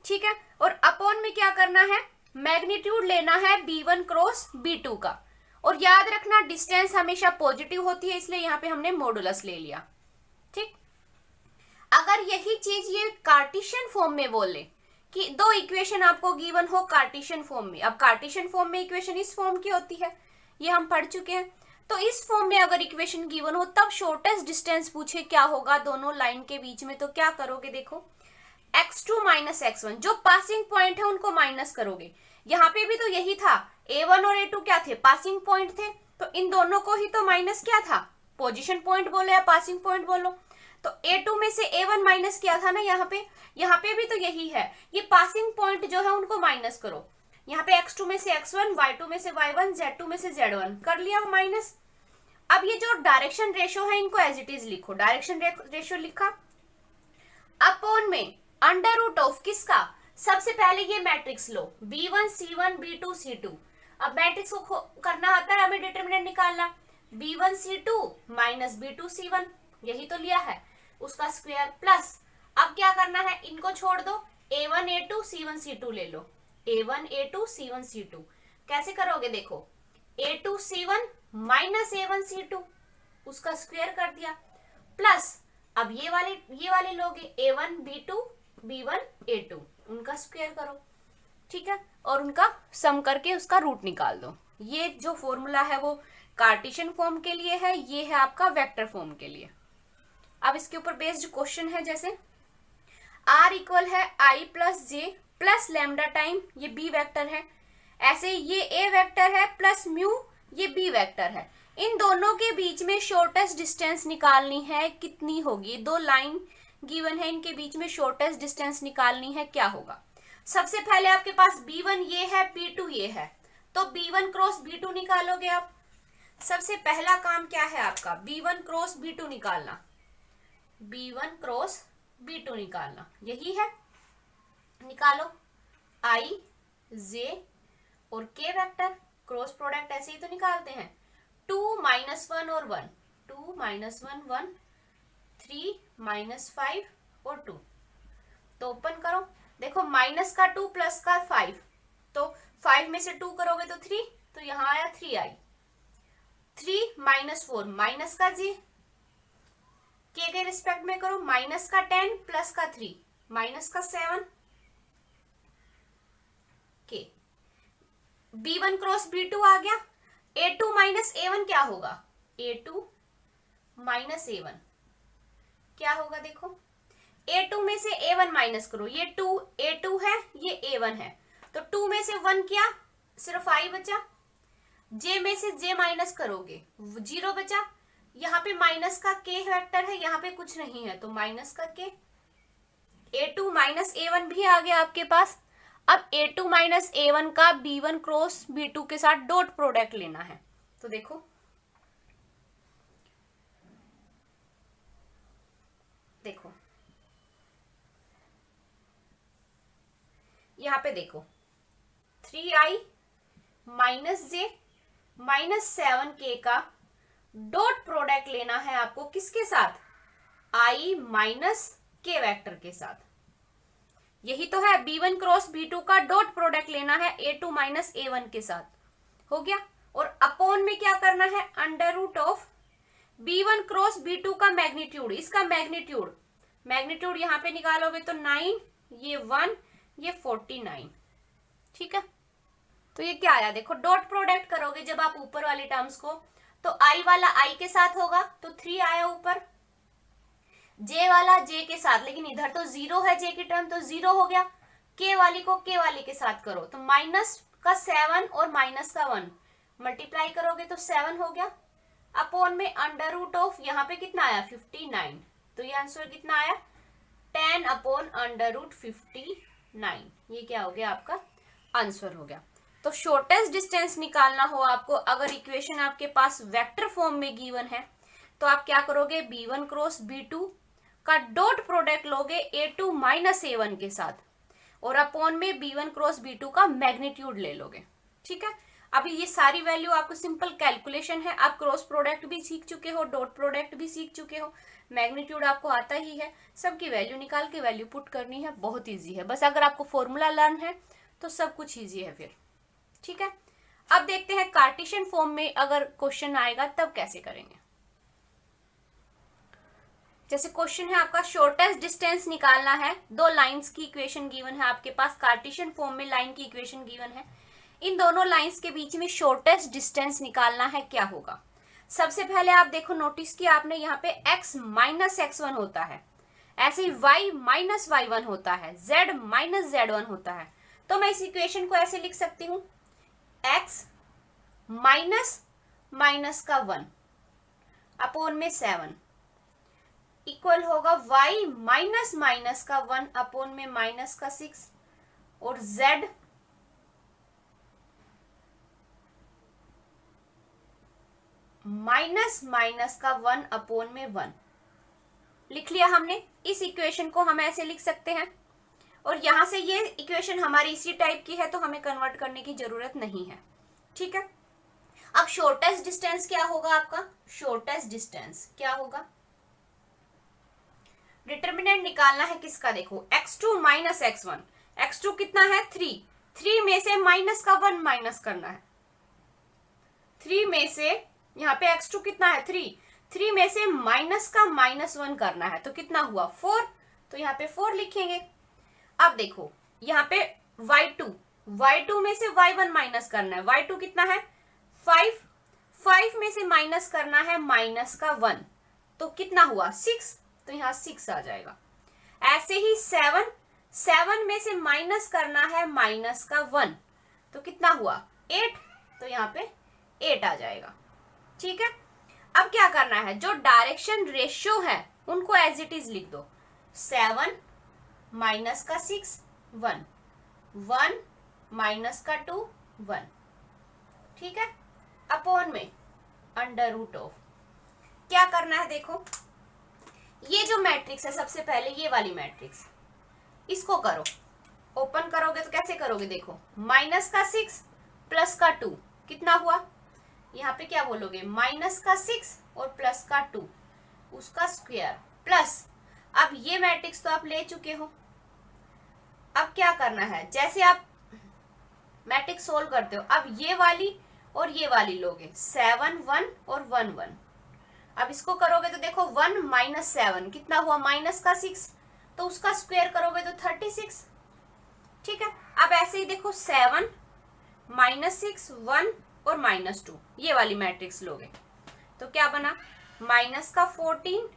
ठीक है, और अपॉन में क्या करना है, मैग्नीट्यूड लेना है B1 क्रॉस B2 का। और याद रखना डिस्टेंस हमेशा पॉजिटिव होती है, इसलिए यहाँ पे हमने मॉडुलस ले लिया। ठीक, अगर यही चीज ये कार्टेशियन फॉर्म में बोले कि दो इक्वेशन आपको गिवन हो कार्टेशियन फॉर्म में, अब कार्टेशियन फॉर्म में इक्वेशन इस फॉर्म की होती है, ये हम पढ़ चुके हैं। तो इस फॉर्म में अगर इक्वेशन गिवन हो तब शॉर्टेस्ट डिस्टेंस पूछे क्या होगा दोनों लाइन के बीच में, तो क्या करोगे, देखो x2 माइनस x1, जो पासिंग पॉइंट है उनको माइनस करोगे। यहाँ पे भी तो यही था, A1 और A2 क्या थे, पासिंग पॉइंट थे, तो इन दोनों को ही तो माइनस क्या था, पोजीशन पॉइंट बोलो या पासिंग पॉइंट बोलो। तो A2 में से A1 माइनस किया था ना, यहाँ पे भी तो यही है, ये पासिंग पॉइंट जो है उनको माइनस करो। यहाँ पे x2 में से x1, y2 में से y1, z2 में से z1 कर लिया माइनस। अब ये जो डायरेक्शन रेशो है इनको एज इट इज लिखो, डायरेक्शन रेशो लिखा, अपॉन में अंडर रूट ऑफ किसका, सबसे पहले ये मैट्रिक्स लो B1 C1 B2 C2। अब मैट्रिक्स को करना आता है हमें डिटरमिनेंट निकालना, B1 C2 minus B2 C1, यही तो लिया है, उसका स्क्वायर प्लस, अब क्या करना है, इनको छोड़ दो, A1 A2 C1 C2 ले लो, A1 A2 C1 C2। कैसे करोगे, देखो A2 C1 minus A1 C2, उसका स्क्वायर कर दिया, प्लस अब ये वाले लोगे A1 B2 B1 A2, उनका स्क्वायर करो। ठीक है, और उनका सम करके उसका रूट निकाल दो। ये जो फॉर्मूला है वो कार्टेशियन फॉर्म के लिए है, ये है आपका वेक्टर फॉर्म के लिए। अब इसके ऊपर बेस्ड क्वेश्चन है, जैसे R इक्वल है I plus J plus lambda time, ये B वेक्टर है, ऐसे ये A वेक्टर है प्लस म्यू, ये B वेक्टर है। इन दोनों के बीच में शॉर्टेस्ट डिस्टेंस निकालनी है, कितनी होगी, दो लाइन गिवन है इनके बीच में शॉर्टेस्ट डिस्टेंस निकालनी है, क्या होगा। सबसे पहले आपके पास B1 ये है, B2 ये है, तो B1 क्रॉस B2 निकालोगे आप। सबसे पहला काम क्या है आपका, B1 क्रॉस B2 निकालना, B1 क्रॉस B2 निकालना, यही है, निकालो I J और K वेक्टर, क्रॉस प्रोडक्ट ऐसे ही तो निकालते हैं, 2 माइनस 1 और 1, 2 माइनस 1 1, 3 माइनस 5 और 2, तो ओपन करो, देखो माइनस का 2 प्लस का 5, तो 5 में से 2 करोगे तो 3, तो यहाँ आया 3i, 3 माइनस 4 माइनस का j, के रिस्पेक्ट में करो, माइनस का 10 प्लस का 3 माइनस का 7 के। B1 क्रॉस B2 आ गया, A2 माइनस A1 क्या होगा, A2 माइनस A1 क्या होगा, देखो A2 में से A1 माइनस करो, ये 2 A2 है, ये A1 है, तो 2 में से 1 किया, सिर्फ I बचा, J में से J माइनस करोगे 0 बचा, यहाँ पे माइनस का K वेक्टर है, यहाँ पे कुछ नहीं है तो माइनस का K, A2 माइनस A1 भी आ गया आपके पास। अब A2 माइनस A1 का B1 क्रॉस B2 के साथ डॉट प्रोडक्ट लेना है, तो देखो यहाँ पे देखो 3i -j-7k का डॉट प्रोडक्ट लेना है आपको किसके साथ, i माइनस k वेक्टर के साथ। यही तो है, b1 क्रॉस b2 का डॉट प्रोडक्ट लेना है a2 माइनस a1 के साथ, हो गया। और अपॉन में क्या करना है, under root of b1 cross b2 का मैग्नीट्यूड, इसका मैग्नीट्यूड यहां पे निकालोगे तो 9, ये 1, ये 49, ठीक है। तो ये क्या आया, देखो डॉट प्रोडक्ट करोगे जब आप ऊपर वाली टर्म्स को, तो i वाला i के साथ होगा तो 3 आया ऊपर, j वाला j के साथ, लेकिन इधर तो 0 है j की टर्म तो 0 हो गया, k वाली को k वाली के साथ करो तो माइनस का 7 और माइनस का 1 मल्टीप्लाई करोगे तो 7 हो गया, अपॉन में अंडर रूट ऑफ यहाँ पे कितना आया 59, तो ये आंसर कितना आया 10 अपॉन अंडर रूट 59, ये क्या हो गया आपका आंसर हो गया। तो शॉर्टेस्ट डिस्टेंस निकालना हो आपको, अगर इक्वेशन आपके पास वेक्टर फॉर्म में गिवन है तो आप क्या करोगे, b1 क्रॉस b2 का डॉट प्रोडक्ट लोगे a2 माइनस a1 के साथ, और अपॉन में b1 क्रॉस b2 का मैग्नीट्यूड ले लोगे, ठीक है। अभी ये सारी वैल्यू आपको सिंपल कैलकुलेशन है, आप क्रॉस प्रोडक्ट भी सीख चुके हो, डॉट प्रोडक्ट भी सीख चुके हो, मैग्नीट्यूड आपको आता ही है, सबकी वैल्यू निकाल के वैल्यू पुट करनी है, बहुत ईजी है। बस अगर आपको फॉर्मूला लर्न है तो सब कुछ ईजी है फिर, ठीक है। अब देखते हैं कार्टेशियन फॉर्म में अगर क्वेश्चन आएगा तब कैसे करेंगे। जैसे क्वेश्चन है आपका शॉर्टेस्ट डिस्टेंस निकालना है, दो लाइंस की इक्वेशन गिवन है आपके पास, कार्टेशियन फॉर्म में लाइन की इक्वेशन गिवन है, इन दोनों लाइंस के बीच में शॉर्टेस्ट डिस्टेंस निकालना है, क्या होगा। सबसे पहले आप देखो, नोटिस किया आपने यहाँ पे x माइनस x1 होता है, ऐसे ही y माइनस y1 होता है, z माइनस z1 होता है, तो मैं इस इक्वेशन को ऐसे लिख सकती हूँ, x माइनस माइनस का 1 अपॉन में 7 इक्वल होगा y माइनस माइनस का 1 अपॉन में माइनस का 6, और z माइनस माइनस का 1 अपॉन में 1 लिख लिया हमने। इस इक्वेशन को हम ऐसे लिख सकते हैं, और यहां से ये इक्वेशन हमारी इसी टाइप की है तो हमें कन्वर्ट करने की जरूरत नहीं है, ठीक है। अब शॉर्टेस्ट डिस्टेंस क्या होगा आपका, शॉर्टेस्ट डिस्टेंस क्या होगा, डिटर्मिनेंट निकालना है किसका, देखो x2 माइनस x1, x2 कितना है 3 में से माइनस का 1 माइनस करना है, 3 में से यहाँ पे x2 कितना है 3 में से माइनस का -1 करना है, तो कितना हुआ 4, तो यहाँ पे 4 लिखेंगे। अब देखो यहाँ पे y2 में से y1 माइनस करना है, y2 कितना है 5 में से माइनस करना है माइनस का 1, तो कितना हुआ 6, तो यहाँ 6 आ जाएगा। ऐसे ही 7 में से माइनस करना है माइनस का 1, तो कितना हुआ 8, तो यहाँ पे 8 आ जाएगा, ठीक है। अब क्या करना है, जो डायरेक्शन रेशियो है उनको एज इट इज लिख दो, 7 माइनस का 6 1 माइनस का 2 1, ठीक है, अपॉन में अंडर रूट ऑफ, क्या करना है देखो, ये जो मैट्रिक्स है सबसे पहले ये वाली मैट्रिक्स, इसको करो, ओपन करोगे तो कैसे करोगे, देखो माइनस का 6 प्लस का 2 कितना हुआ, यहाँ पे क्या बोलोगे माइनस का 6 और प्लस का 2 उसका स्क्वायर प्लस, अब ये मैट्रिक्स तो आप ले चुके हो, अब क्या करना है, जैसे आप मैट्रिक्स सोल्व करते हो, अब ये वाली और ये वाली लोगे, 7 1 और 1 1, अब इसको करोगे तो देखो 1 माइनस 7 कितना हुआ माइनस का 6, तो उसका स्क्वायर करोगे तो 36, ठीक है। अब ऐसे ही देखो 7 -6 1 और -2 ये वाली मैट्रिक्स लोगे तो क्या बना, माइनस का 14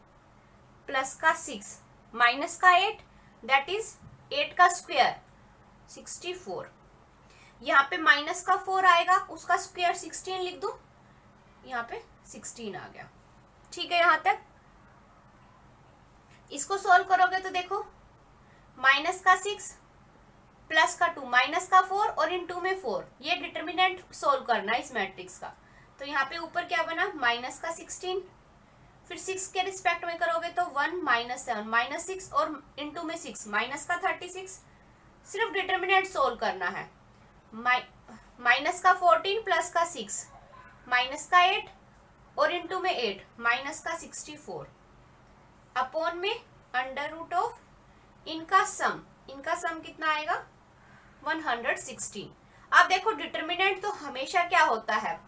प्लस का 6 माइनस का 8 दैट इज 8 का स्क्वायर 64, यहाँ पे माइनस का 4 आएगा उसका स्क्वायर 16 लिख दो, यहाँ पे 16 आ गया, ठीक है। यहाँ तक इसको सॉल्व करोगे तो देखो माइनस का 6 प्लस का 2 माइनस का 4 और इन 2 में 4, ये डिटर्मिनेंट सोल्व करना है इस मैट्रिक्स का, तो यहाँ पे ऊपर क्या बना माइनस का 16, फिर 6 के रिस्पेक्ट में करोगे तो 1 -7 -6 और इन 2 में 6 माइनस का 36, सिर्फ डिटर्मिनेंट सोल्व करना है, माइनस का 14 प्लस का 6 माइनस का 8 और इंटू में 8 माइनस का 64 अपॉन में अंडर रूट ऑफ इनका सम कितना आएगा 116। अब देखो डिटर्मिनेंट तो हमेशा क्या होता है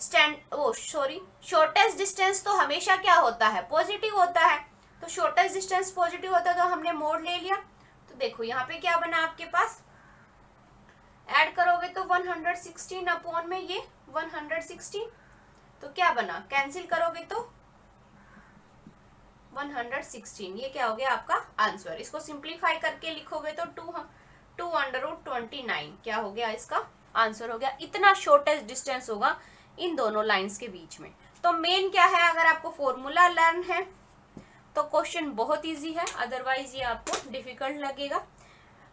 शॉर्टेस्ट डिस्टेंस तो हमेशा क्या होता है पॉजिटिव होता है। तो शॉर्टेस्ट डिस्टेंस पॉजिटिव होता है तो हमने मोड ले लिया। तो देखो यहाँ पे क्या बना आपके पास, ऐड करोगे तो 116 अपॉन में ये 116 तो क्या बना, कैंसिल करोगे तो 116, ये क्या हो गया आपका आंसर। इसको सिंप्लीफाई करके लिखोगे तो 2 अंडर रूट 29 क्या हो गया, इसका आंसर हो गया। इतना शॉर्टेस्ट डिस्टेंस होगा इन दोनों लाइंस के बीच में। तो मेन क्या है, अगर आपको फॉर्मूला लर्न है तो क्वेश्चन बहुत इजी है, अदरवाइज ये आपको डिफिकल्ट लगेगा।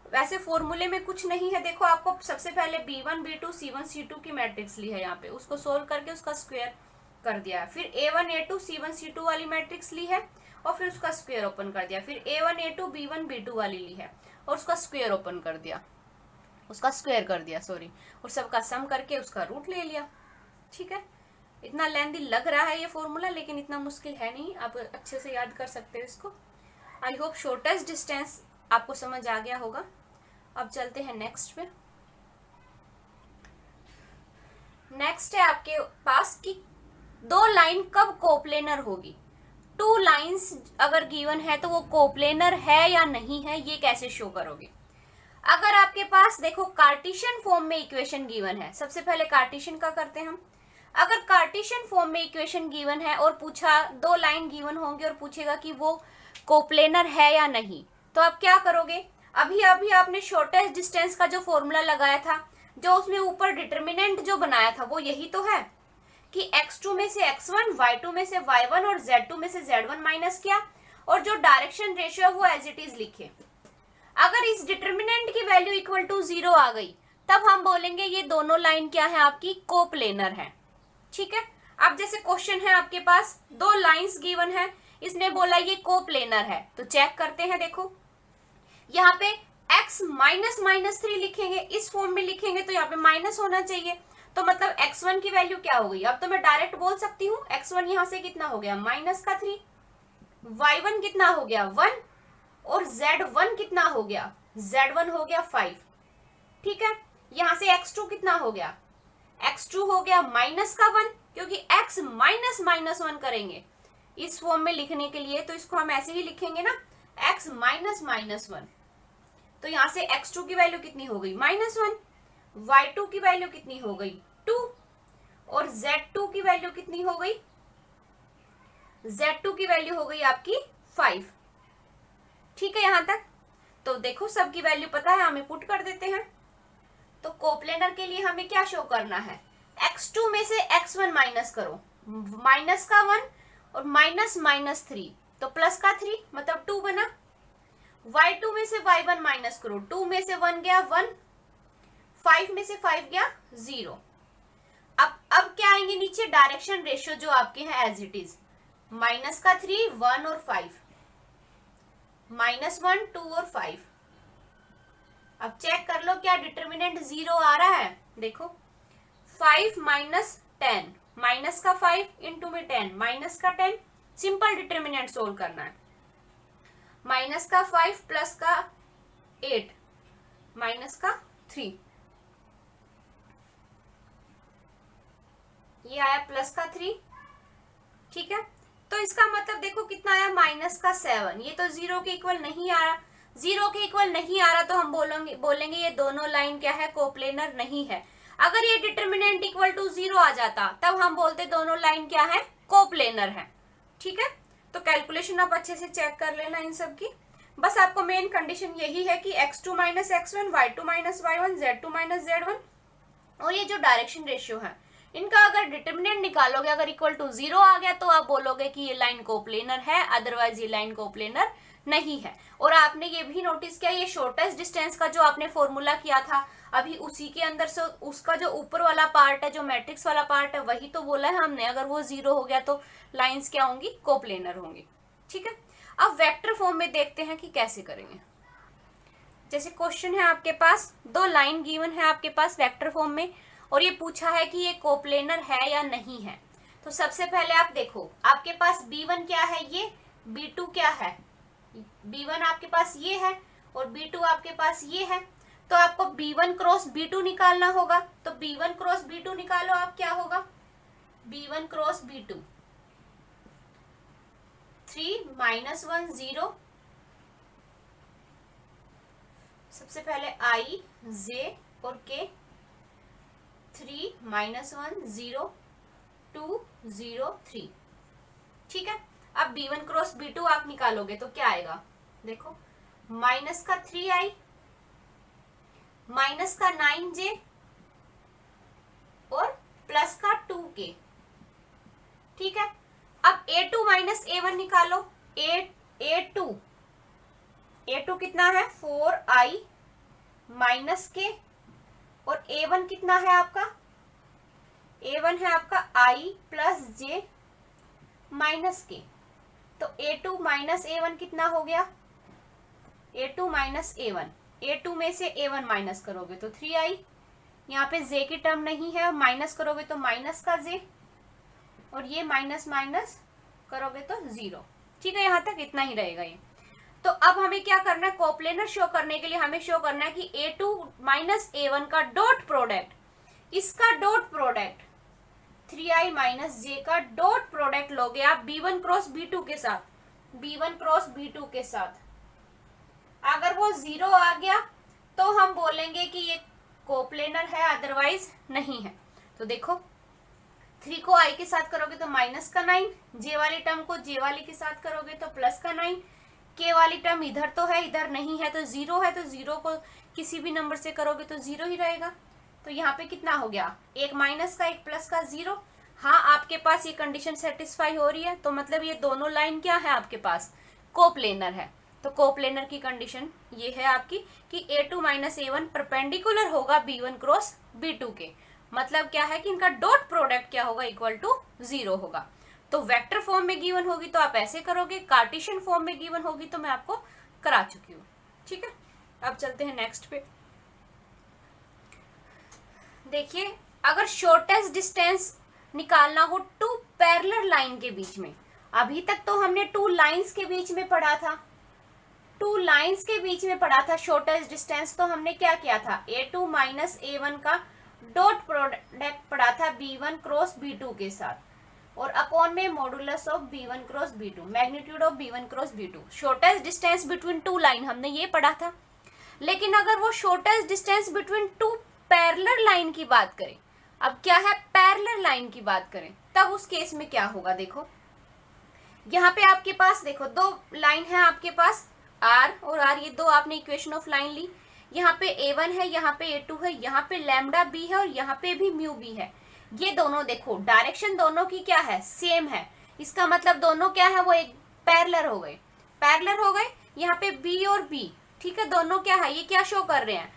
वैसे फॉर्मूले में कुछ नहीं है, देखो आपको सबसे पहले b1 b2 c1 c2 की मैट्रिक्स ली है यहाँ पे, उसको सोल्व करके उसका स्क्वायर कर दिया है। फिर a1 a2 c1 c2 वाली मैट्रिक्स ली है और फिर उसका स्क्वायर ओपन कर दिया। फिर a1 a2 b1 b2 वाली ली है और उसका स्क्वायर ओपन कर दिया, उसका स्क्वायर कर दिया सॉरी, और सबका सम करके उसका रूट ले लिया। ठीक है, इतना लेंथी लग रहा है ये फॉर्मूला, लेकिन इतना मुश्किल है नहीं, आप अच्छे से याद कर सकते हो इसको। आई होप शॉर्टेस्ट डिस्टेंस आपको समझ आ गया होगा। अब चलते हैं नेक्स्ट पे। नेक्स्ट है आपके पास कि दो लाइन कब कोप्लेनर होगी। टू लाइंस अगर गिवन है तो वो कोप्लेनर है या नहीं है, ये कैसे शो करोगे। अगर आपके पास देखो कार्टेशियन फॉर्म में इक्वेशन गिवन है, सबसे पहले कार्टेशियन का करते हैं हम। अगर कार्टेशियन फॉर्म में इक्वेशन गिवन है और पूछा दो लाइन गिवन होंगे और पूछेगा कि वो कोप्लेनर है या नहीं, तो आप क्या करोगे। अभी अभी आपने शॉर्टेस्ट डिस्टेंस का जो फॉर्मूला लगाया था, जो उसमें ऊपर डिटर्मिनेंट जो बनाया था वो यही तो है कि x2 में से x1, y2 में से y1 और z2 में से z1 माइनस किया और जो डायरेक्शन रेशियो है वो एज इट इज लिखे। अगर इस डिटर्मिनेंट की वैल्यू इक्वल टू 0 आ गई तब हम बोलेंगे ये दोनों लाइन क्या है, आपकी कोप्लेनर है। ठीक है, अब जैसे क्वेश्चन है आपके पास दो लाइंस गिवन है, इसने बोला ये कोप्लेनर है, तो चेक करते हैं। देखो यहाँ पे x माइनस माइनस 3 लिखेंगे, इस फॉर्म में लिखेंगे तो यहाँ पे माइनस होना चाहिए, तो मतलब x1 की वैल्यू क्या हो गई। अब तो मैं डायरेक्ट बोल सकती हूँ x1 यहाँ से कितना हो गया माइनस का 3, y1 कितना हो गया 1 और z1 कितना हो गया, z1 हो गया 5। ठीक है, यहाँ से x2 कितना हो गया, x2 हो गया माइनस का 1, क्योंकि x माइनस माइनस 1 करेंगे इस फॉर्म में लिखने के लिए, तो इसको हम ऐसे ही लिखेंगे ना x माइनस माइनस 1। तो यहाँ से x2 की वैल्यू कितनी हो गई -1, y2 की वैल्यू कितनी हो गई 2 और z2 की वैल्यू कितनी हो गई, z2 की वैल्यू हो गई आपकी 5। ठीक है यहाँ तक। तो देखो सबकी वैल्यू पता है, हमें पुट कर देते हैं। तो कोप्लेनर के लिए हमें क्या शो करना है, x2 में से x1 माइनस करो, माइनस का 1 और माइनस माइनस 3 तो प्लस का 3 मतलब 2 बना। y2 में से y1 माइनस करो, 2 में से 1 गया 1, 5 में से 5 गया 0। अब क्या आएंगे नीचे, डायरेक्शन रेशियो जो आपके हैं एज इट इज, माइनस का 3 1 और 5, -1 2 और 5। अब चेक कर लो क्या डिटर्मिनेंट 0 आ रहा है। देखो 5 माइनस 10, माइनस का 5 इंटू में 10 माइनस का 10, सिंपल डिटर्मिनेंट सोल्व करना है। माइनस का 5 प्लस का 8 माइनस का 3, ये आया प्लस का 3। ठीक है, तो इसका मतलब देखो कितना आया माइनस का 7, ये तो 0 के इक्वल नहीं आ रहा। 0 के इक्वल नहीं आ रहा तो हम बोलेंगे ये दोनों लाइन क्या है, कोप्लेनर नहीं है। अगर ये डिटर्मिनेंट इक्वल टू 0 आ जाता तब हम बोलते दोनों लाइन क्या है, कोप्लेनर है। ठीक है, तो कैलकुलेशन आप अच्छे से चेक कर लेना इन सब की। बस आपको मेन कंडीशन यही है कि x2 minus x1, y2 minus y1, z2 minus z1 और ये जो डायरेक्शन रेशियो है इनका अगर डिटर्मिनेंट निकालोगे, अगर इक्वल टू 0 आ गया तो आप बोलोगे कि ये लाइन कोप्लेनर है, अदरवाइज ये लाइन कोप्लेनर नहीं है। और आपने ये भी नोटिस किया, ये शॉर्टेस्ट डिस्टेंस का जो आपने फॉर्मूला किया था अभी उसी के अंदर से उसका जो ऊपर वाला पार्ट है, जो मैट्रिक्स वाला पार्ट है, वही तो बोला है हमने। अगर वो 0 हो गया तो लाइंस क्या होंगी, कोप्लेनर होंगी। ठीक है, अब वेक्टर फॉर्म में देखते हैं कि कैसे करेंगे। जैसे क्वेश्चन है आपके पास, दो लाइन गिवन है आपके पास वेक्टर फॉर्म में और ये पूछा है कि ये कोप्लेनर है या नहीं है। तो सबसे पहले आप देखो, आपके पास B1 क्या है, ये B2 क्या है, B1 आपके पास ये है और B2 आपके पास ये है। तो आपको B1 क्रॉस B2 निकालना होगा। तो B1 क्रॉस B2 निकालो आप, क्या होगा, B1 क्रॉस B2, 3 -1 0। सबसे पहले I J और K, 3 -1 0 2 0 3। ठीक है, अब B1 क्रॉस B2 आप निकालोगे तो क्या आएगा, देखो, माइनस का 3I, माइनस का 9J और प्लस का 2K। ठीक है, अब A2 माइनस A1 निकालो। A2 कितना है, 4I माइनस K, और A1 कितना है आपका, A1 है आपका I plus J minus K। तो A2 माइनस A1 कितना हो गया, A2 माइनस A1, A2 में से A1 माइनस करोगे तो 3I, यहाँ पे J की टर्म नहीं है, माइनस करोगे तो माइनस का J, और ये माइनस माइनस करोगे तो 0। ठीक है, यहाँ तक इतना ही रहेगा ये। तो अब हमें क्या करना है, कोप्लेनर शो करने के लिए हमें शो करना है कि A2 माइनस A1 का डॉट प्रोडक्ट, इसका dot product 3I minus J का डॉट प्रोडक्ट लोगे आप B1 क्रॉस B2 के साथ, B1 क्रॉस B2 के साथ। अगर वो 0 आ गया तो हम बोलेंगे कि ये कोप्लेनर है, अदरवाइज नहीं है। तो देखो, 3 को I के साथ करोगे तो माइनस का 9, J वाली टर्म को J वाली के साथ करोगे तो प्लस का 9, K वाली टर्म इधर तो है, इधर नहीं है, तो 0 है, तो 0 को किसी भी नंबर से करोगे तो 0 ही रहेगा। तो यहाँ पे कितना हो गया, एक माइनस का एक प्लस का 0। हाँ, आपके पास ये कंडीशन सेटिस्फाई हो रही है, तो मतलब ये दोनों लाइन क्या है आपके पास, कोप्लेनर है। तो कोप्लेनर की कंडीशन ये है आपकी कि A2 माइनस A1 परपेंडिकुलर होगा B1 क्रॉस B2 के। मतलब क्या है कि इनका डॉट प्रोडक्ट क्या होगा, इक्वल टू 0 होगा। तो वेक्टर फॉर्म में गिवन होगी तो आप ऐसे करोगे, कार्टेशियन फॉर्म में गिवन होगी तो मैं आपको करा चुकी हूँ। ठीक है, अब चलते हैं नेक्स्ट पे। देखिए, अगर शॉर्टेस्ट डिस्टेंस निकालना हो टू पैरेलल लाइन के बीच में, अभी तक तो हमने टू लाइंस के बीच में पढ़ा था, टू लाइंस के बीच में पढ़ा था शॉर्टेस्ट डिस्टेंस। तो हमने क्या किया था, A2 माइनस A1 का डॉट प्रोडक्ट पढ़ा था B1 क्रॉस B2 के साथ, और अपॉन में modulus of B1 cross B2, magnitude of B1 cross B2, shortest distance between two line हमने ये पढ़ा था। लेकिन अगर वो shortest distance between two parallel line की बात करें, अब क्या है, पैरेलल लाइन की बात करें, तब उस केस में क्या होगा। देखो, यहाँ पे आपके पास देखो दो लाइन है आपके पास, R और R, ये दो आपने इक्वेशन ऑफ लाइन ली। यहाँ पे A1 है, यहाँ पे A2 है, यहाँ पे लैम्डा B है और यहाँ पे भी म्यू B है। ये दोनों देखो, डायरेक्शन दोनों की क्या है, सेम है। इसका मतलब दोनों क्या है, वो एक पैरेलल हो गए, पैरेलल हो गए। यहाँ पे B और B, ठीक है, दोनों क्या है, ये क्या शो कर रहे हैं,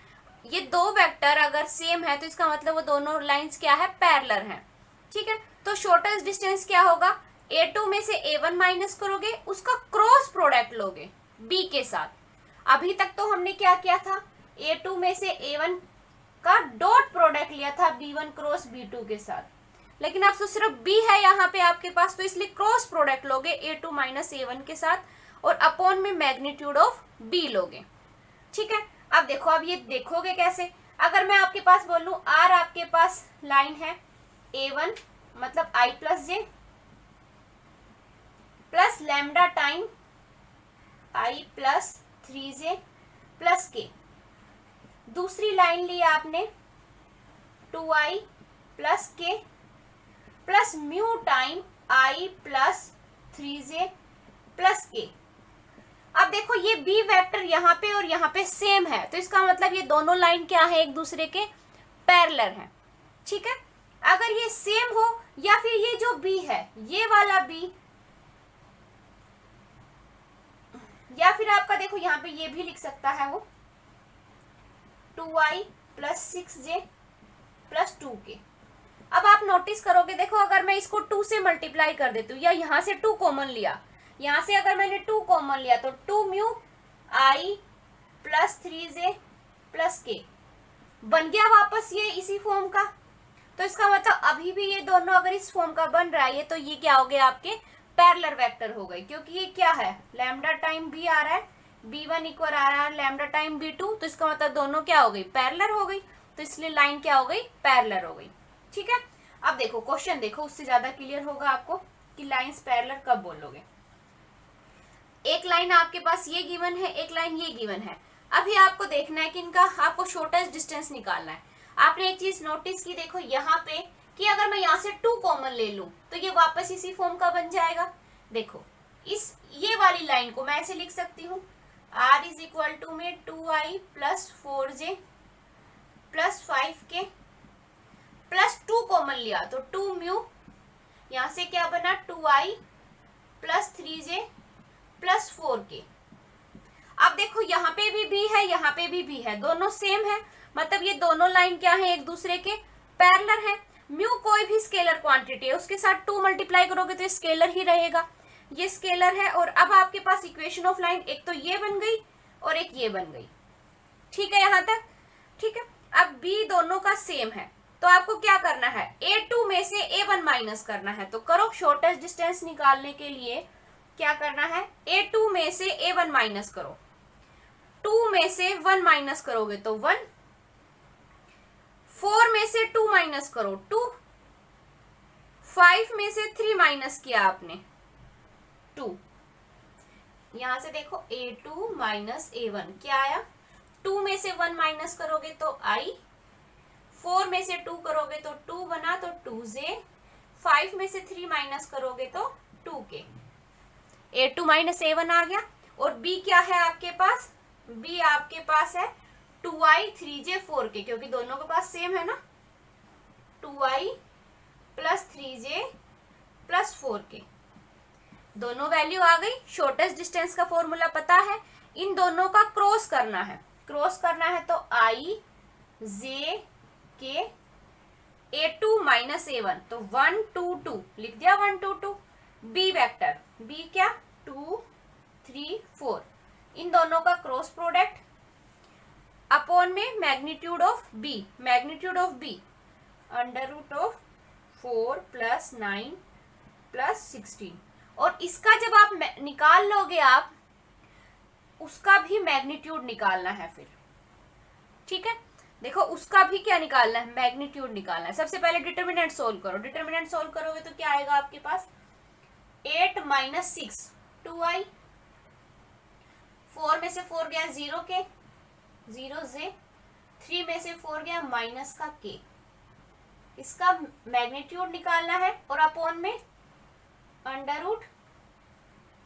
ये दो वेक्टर अगर सेम है तो इसका मतलब वो दोनों लाइंस क्या है, पैरेलल हैं। ठीक है, तो शॉर्टेस्ट डिस्टेंस क्या होगा, A2 में से A1 माइनस करोगे, उसका क्रॉस प्रोडक्ट लोगे B के साथ। अभी तक तो हमने क्या किया था, A2 में से A1 का डॉट प्रोडक्ट लिया था B1 क्रॉस B2 के साथ, लेकिन अब तो सिर्फ B है यहाँ पे आपके पास, तो इसलिए क्रॉस प्रोडक्ट लोगे A2 माइनस A1 के साथ, और अपॉन में मैग्नीट्यूड ऑफ B लोगे। ठीक है, अब देखो, अब ये देखोगे कैसे, अगर मैं आपके पास बोलूं R आपके पास लाइन है A1 मतलब I plus J plus lambda time I plus 3J plus K। दूसरी लाइन ली आपने 2I plus K plus mu time I plus 3J plus K। अब देखो, ये B वेक्टर यहाँ पे और यहाँ पे सेम है, तो इसका मतलब ये दोनों लाइन क्या है, एक दूसरे के पैरेलल हैं। ठीक है, अगर ये सेम हो या फिर ये जो B है, ये वाला B, या फिर आपका देखो यहाँ पे ये भी लिख सकता है वो 2I plus 6J plus 2K। अब आप नोटिस करोगे, देखो अगर मैं इसको 2 से मल्टीप्लाई कर देती हूँ, या यहाँ से 2 कॉमन लिया, यहाँ से अगर मैंने 2 कॉमन लिया तो 2 mu I plus 3J plus K बन गया वापस ये इसी फॉर्म का। तो इसका मतलब अभी भी ये दोनों अगर इस फॉर्म का बन रहा है तो ये क्या हो गए आपके पैरेलल वेक्टर हो गए, क्योंकि ये क्या है लैम्डा टाइम बी आ रहा है, b1 इक्वल आ रहा है लैम्डा टाइम b2, तो इसका मतलब दोनों क्या हो गई पैरेलल हो गई, तो इसलिए लाइन क्या हो गई पैरेलल हो गई। ठीक है, अब देखो क्वेश्चन देखो, उससे ज्यादा क्लियर होगा आपको कि लाइंस पैरेलल कब बोलोगे। एक लाइन आपके पास ये गिवन है, एक लाइन ये गिवन है। अभी आपको देखना है कि इनका आपको शॉर्टेस्ट डिस्टेंस निकालना है। आपने एक चीज नोटिस की, देखो यहाँ पे कि अगर मैं यहाँ से 2 कॉमन ले लूं तो ये वापस इसी फॉर्म का बन जाएगा। देखो इस ये वाली लाइन को मैं ऐसे लिख सकती हूँ, r इज इक्वल टू में 2i plus 4j plus 5k plus 2 common लिया तो 2 म्यू, यहाँ से क्या बना 2i plus 3j plus 4k। अब देखो यहाँ पे भी b है, यहाँ पे भी b है, दोनों सेम है, मतलब ये दोनों लाइन क्या है एक दूसरे के पैरेलल है। म्यू कोई भी स्केलर क्वांटिटी है, उसके साथ 2 मल्टीप्लाई करोगे तो स्केलर ही रहेगा, ये स्केलर है। और अब आपके पास इक्वेशन ऑफ लाइन एक तो ये बन गई और एक ये बन गई। ठीक है यहाँ तक, ठीक है। अब b दोनों का सेम है तो आपको क्या करना है, a2 में से a1 माइनस करना है। तो करो, शॉर्टेस्ट डिस्टेंस निकालने के लिए क्या करना है, a2 में से a1 माइनस करो, 2 में से 1 माइनस करोगे तो 1, 4 में से 2 माइनस करो 2, 5 में से 3 माइनस किया आपने 2। यहां से देखो a2 माइनस a1 क्या आया, 2 में से 1 माइनस करोगे तो i, 4 में से 2 करोगे तो 2 बना तो 2j, 5 में से 3 माइनस करोगे तो 2k। a2 माइनस a1 आ गया। और b क्या है आपके पास, b आपके पास है 2i 3j 4k, क्योंकि दोनों के पास सेम है ना, 2i plus 3j plus 4k, दोनों वैल्यू आ गई। शॉर्टेस्ट डिस्टेंस का फॉर्मूला पता है, इन दोनों का क्रॉस करना है, क्रॉस करना है तो i j k a2 minus a1 तो 1 2 2 लिख दिया, 1 2 2। b वेक्टर b क्या 2 3 4, इन दोनों का क्रॉस प्रोडक्ट अपॉन में magnitude of b, magnitude of b under root of 4 plus 9 plus 16। और इसका जब आप निकाल लोगे आप, उसका भी मैग्नीट्यूड निकालना है फिर। ठीक है, देखो उसका भी क्या निकालना है, मैग्नीट्यूड निकालना है। सबसे पहले डिटर्मिनेंट सोल्व करो, डिटर्मिनेंट सोल्व करोगे तो क्या आएगा आपके पास, 8 माइनस 6 2i, 4 में से 4 गया 0 के 0j, 3 में से 4 गया माइनस का k, इसका मैग्नीट्यूड निकालना है और अपॉन में अंडर रूट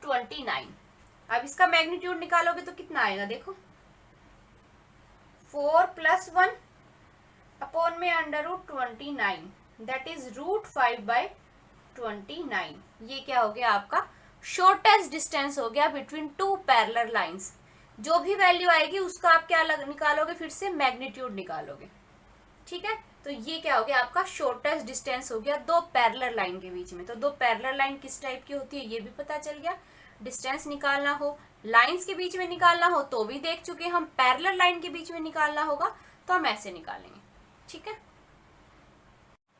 29। अब इसका मैग्नीट्यूड निकालोगे तो कितना आएगा, देखो 4 प्लस 1 अपॉन में under root 29, that is root 5/29। ये क्या हो गया आपका शॉर्टेस्ट डिस्टेंस हो गया बिटवीन 2 पैरेलल लाइंस। जो भी वैल्यू आएगी उसका आप क्या निकालोगे, फिर से मैग्नीट्यूड निकालोगे। ठीक है, तो ये क्या हो गया आपका शॉर्टेस्ट डिस्टेंस हो गया 2 पैरेलल लाइन के बीच में। तो 2 पैरेलल लाइन किस टाइप की होती है ये भी पता चल गया। डिस्टेंस निकालना हो, लाइंस के बीच में निकालना हो तो भी देख चुके हम, पैरेलल लाइन के बीच में निकालना होगा तो हम ऐसे निकालेंगे। ठीक है,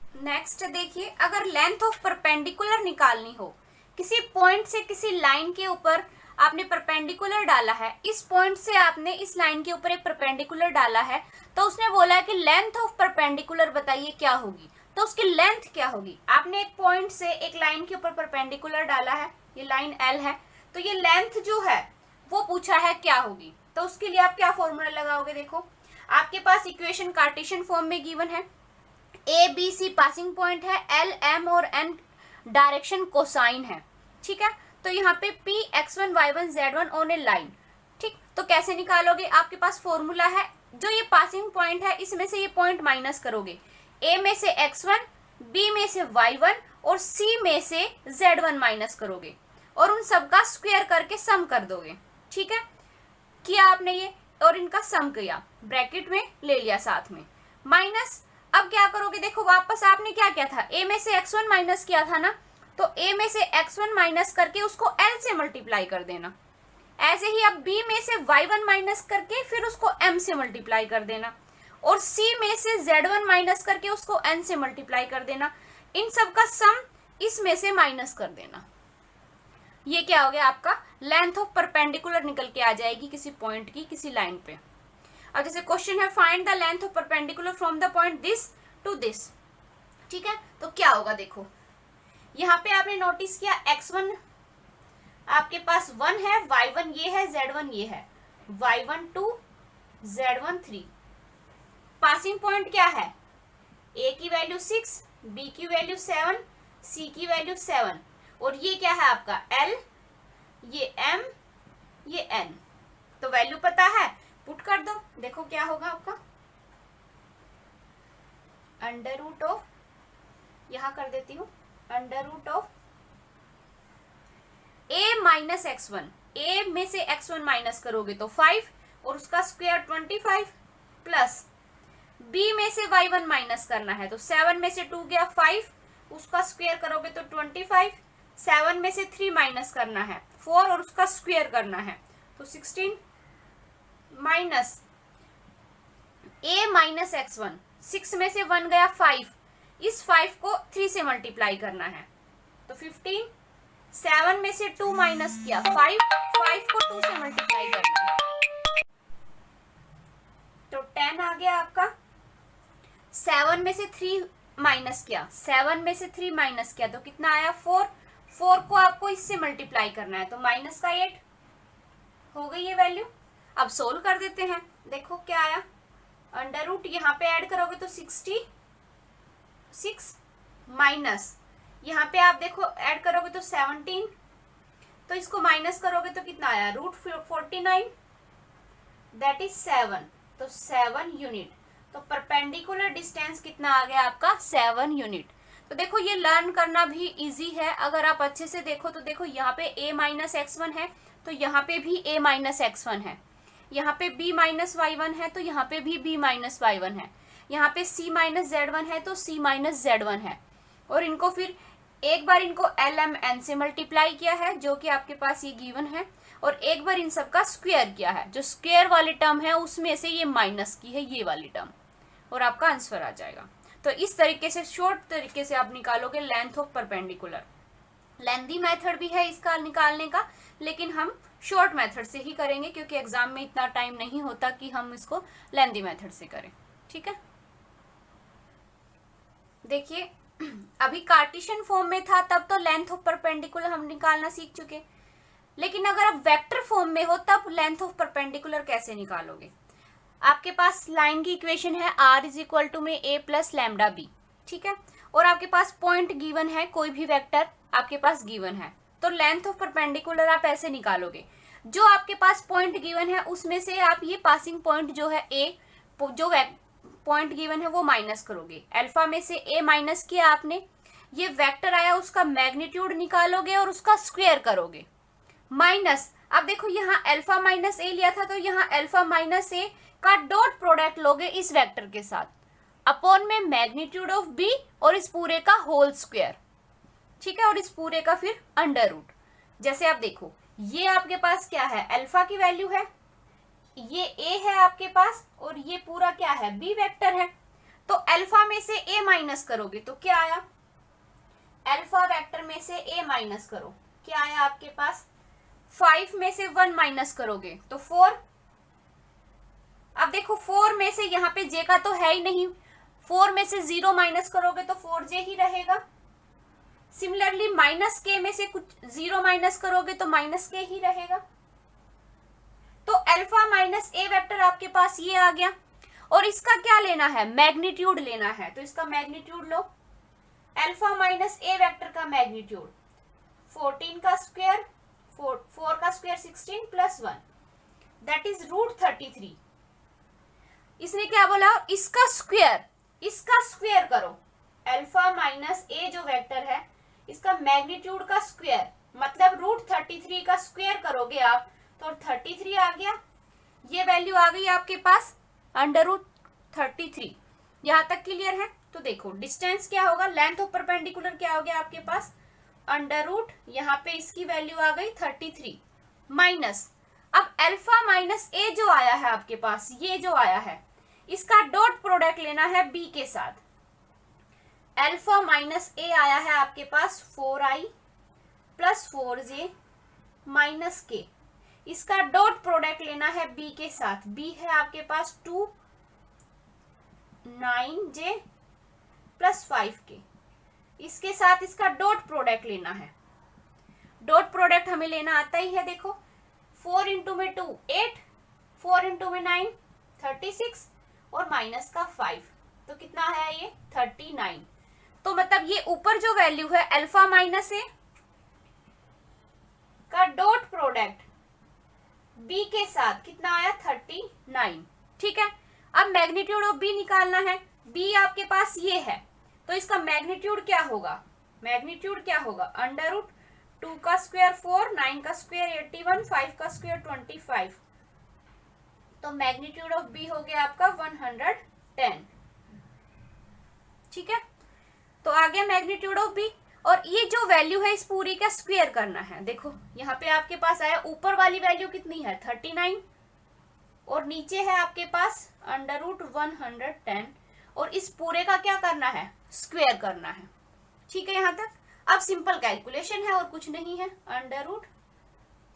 नेक्स्ट देखिए, अगर लेंथ ऑफ परपेंडिकुलर निकालनी हो, किसी पॉइंट से किसी लाइन के ऊपर आपने परपेंडिकुलर डाला है, इस पॉइंट से आपने इस लाइन के ऊपर एक परपेंडिकुलर डाला है, तो उसने बोला है कि लेंथ ऑफ परपेंडिकुलर बताइए क्या होगी। तो उसकी लेंथ क्या होगी, आपने एक पॉइंट से एक लाइन के ऊपर परपेंडिकुलर डाला है, ये लाइन L है, तो ये लेंथ जो है वो पूछा है क्या होगी। तो उसके लिए आप क्या फॉर्मूला लगाओगे, देखो आपके पास इक्वेशन कार्टेशियन फॉर्म में गिवन है, A B C passing point है, L M और N डायरेक्शन कोसाइन है। ठीक है, तो यहाँ पे P x1 y1 z1 on A line. ठीक, तो कैसे निकालोगे, आपके पास फॉर्मूला है, जो ये पासिंग पॉइंट है इसमें से ये पॉइंट माइनस करोगे, A में से x1, B में से y1 और C में से z1 माइनस करोगे और उन सब का स्क्वायर करके सम कर दोगे। ठीक है, किया आपने ये और इनका सम किया, ब्रैकेट में ले लिया साथ में, माइनस। अब क्या करोगे, देखो वापस आपने क्या किया था, A में से x1 माइनस किया था ना, तो A में से x1 माइनस करके उसको L से मल्टीप्लाई कर देना। ऐसे ही अब B में से y1 माइनस करके फिर उसको M से मल्टीप्लाई कर देना। और c में से z1 माइनस करके उसको n से मल्टीप्लाई कर देना, इन सब का सम इसमें से माइनस कर देना। ये क्या हो गया आपका लेंथ ऑफ परपेंडिकुलर निकल के आ जाएगी किसी पॉइंट की, किसी लाइन पे। अब जैसे क्वेश्चन है find the length of perpendicular from the point this to this, ठीक है, तो क्या होगा देखो, यहाँ पे आपने नोटिस किया x1 आपके पास 1 है, y1 ये है, z1 ये है, y1 2 z1 3। पासिंग पॉइंट क्या है, a की वैल्यू 6, b की वैल्यू 7, c की वैल्यू 7, और ये क्या है आपका l, ये m, ये n। तो वैल्यू पता है, पुट कर दो, देखो क्या होगा आपका अंडर रूट ऑफ, यहां कर देती हूं under root of a minus x1, a में से x1 माइनस करोगे तो 5 और उसका स्क्वायर 25, प्लस b में से y1 माइनस करना है तो 7 में से 2 गया 5, उसका स्क्वायर करोगे तो 25, 7 में से 3 माइनस करना है 4 और उसका स्क्वायर करना है तो 16, माइनस a माइनस x1, 6 में से 1 गया 5, इस 5 को 3 से मल्टीप्लाई करना है तो 15, 7 में से 2 माइनस किया 5, 5 को 2 से मल्टीप्लाई करना है तो 10 आ गया आपका। 7 में से 3 माइनस किया, 7 में से 3 माइनस किया तो कितना आया 4, 4 को आपको इससे मल्टीप्लाई करना है तो माइनस का 8 हो गई ये वैल्यू। अब सोल्व कर देते हैं, देखो क्या आया, अंडर रूट यहाँ पे ऐड करोगे तो 66, माइनस यहाँ पे आप देखो ऐड करोगे तो 17, तो इसको माइनस करोगे तो कितना आया रूट 49, दैट इज 7, तो 7 यूनिट। तो परपेंडिकुलर डिस्टेंस कितना आ गया आपका 7 यूनिट। तो देखो ये लर्न करना भी इजी है, अगर आप अच्छे से देखो तो देखो यहाँ पे a माइनस x1 है तो यहाँ पे भी a माइनस x1 है, यहाँ पे b माइनस y1 है तो यहाँ पे भी b माइनस y1 है, यहाँ पे c माइनस z1 है तो c माइनस z1 है, और इनको फिर एक बार इनको lmn से मल्टीप्लाई किया है जो कि आपके पास ये गिवन है, और एक बार इन सब का स्क्वायर किया है, जो स्क्वायर वाली टर्म है उसमें से ये माइनस की है ये वाली टर्म, और आपका आंसर आ जाएगा। तो इस तरीके से शॉर्ट तरीके से आप निकालोगे length of perpendicular. Lengthy method भी है इसका निकालने का, लेकिन हम शॉर्ट मेथड से ही करेंगे क्योंकि एग्जाम में इतना टाइम नहीं होता कि हम इसको लेंथी मेथड से करें, ठीक है। देखिए अभी कार्टेशियन फॉर्म में था तब तो लेंथ ऑफ परपेंडिकुलर हम निकालना सीख चुके, लेकिन अगर आप वेक्टर फॉर्म में हो तब लेंथ ऑफ परपेंडिकुलर कैसे निकालोगे। आपके पास लाइन की इक्वेशन है r इज इक्वल टू में a प्लस लैम्डा बी, ठीक है, और आपके पास पॉइंट गिवन है, कोई भी वेक्टर आपके पास गिवन है, तो लेंथ ऑफ परपेंडिकुलर आप ऐसे निकालोगे, जो आपके पास पॉइंट गिवन है उसमें से आप ये पासिंग पॉइंट जो है a, जो पॉइंट गिवन है वो माइनस करोगे, अल्फा में से a माइनस किया आपने, ये वेक्टर आया उसका मैग्नीट्यूड निकालोगे और उसका स्क्वायर करोगे, माइनस अब देखो यहाँ अल्फा माइनस a लिया था तो यहाँ अल्फा माइनस a का डॉट प्रोडक्ट लोगे इस वेक्टर के साथ, अपॉन में मैग्नीट्यूड ऑफ b और इस पूरे का होल स्क्वायर, ठीक है, और इस पूरे का फिर अंडर रूट। जैसे आप देखो ये आपके पास क्या है, अल्फा की वैल्यू है, ये a है आपके पास, और ये पूरा क्या है b वेक्टर है, तो अल्फा में से a माइनस करोगे तो क्या आया, अल्फा वेक्टर में से a माइनस करो, क्या आया आपके पास 5 में से 1 माइनस करोगे तो 4। अब देखो 4 में से यहाँ पे j का तो है ही नहीं, 4 में से 0 माइनस करोगे तो 4j ही रहेगा। सिमिलरली माइनस k में से कुछ 0 माइनस करोगे तो माइनस k ही रहेगा। तो अल्फा माइनस a वेक्टर आपके पास ये आ गया, और इसका क्या लेना है, मैग्नीट्यूड लेना है, तो इसका मैग्नीट्यूड लो, अल्फा माइनस a वेक्टर का मैग्नीट्यूड 14 का स्क्वायर, 4 का square 16 plus 1, that is root 33। इसने क्या बोला, इसका स्क्वायर करो, अल्फा माइनस a जो वेक्टर है इसका मैग्नीट्यूड का स्क्वायर, मतलब रूट 33 का स्क्वायर करोगे आप तो 33 आ गया, ये वैल्यू आ गई आपके पास अंडर रूट 33। यहां तक क्लियर है। तो देखो डिस्टेंस क्या होगा, लेंथ ऑफ परपेंडिकुलर क्या हो गया आपके पास अंडर रूट, यहाँ पे इसकी वैल्यू आ गई 33 माइनस, अब अल्फा माइनस a जो आया है आपके पास, ये जो आया है इसका डॉट प्रोडक्ट लेना है बी के साथ। अल्फा माइनस ए आया है आपके पास 4i प्लस 4j माइनस के। इसका डॉट प्रोडक्ट लेना है बी के साथ। बी है आपके पास 2 9j प्लस 5k। इसके साथ इसका डॉट प्रोडक्ट लेना है। डॉट प्रोडक्ट हमें लेना आता ही है। देखो 4 इंटू में 2 8, 4 इंटू में 9 36 और माइनस का 5, तो कितना है ये 39। तो मतलब ये ऊपर जो वैल्यू है अल्फा माइनस ए का डॉट प्रोडक्ट बी के साथ कितना आया 39। ठीक है, अब मैग्नीट्यूड ऑफ बी निकालना है। बी आपके पास ये है, तो इसका मैग्नीट्यूड क्या होगा? मैग्नीट्यूड क्या होगा? अंडर रूट 2 का स्क्वायर 4, 9 का स्क्वायर 81, 5 का स्क्वायर 25। तो मैग्नीट्यूड ऑफ बी हो गया आपका 110। ठीक है, तो आ गया मैग्नीट्यूड ऑफ बी। और ये जो वैल्यू है इस पूरी का स्क्वायर करना है। देखो यहाँ पे आपके पास आया, ऊपर वाली वैल्यू कितनी है 39 और नीचे है आपके पास अंडर रूट 110 और इस पूरे का क्या करना है? स्क्वायर करना है। ठीक है, यहाँ तक अब सिंपल कैलकुलेशन है और कुछ नहीं है। अंडर रूट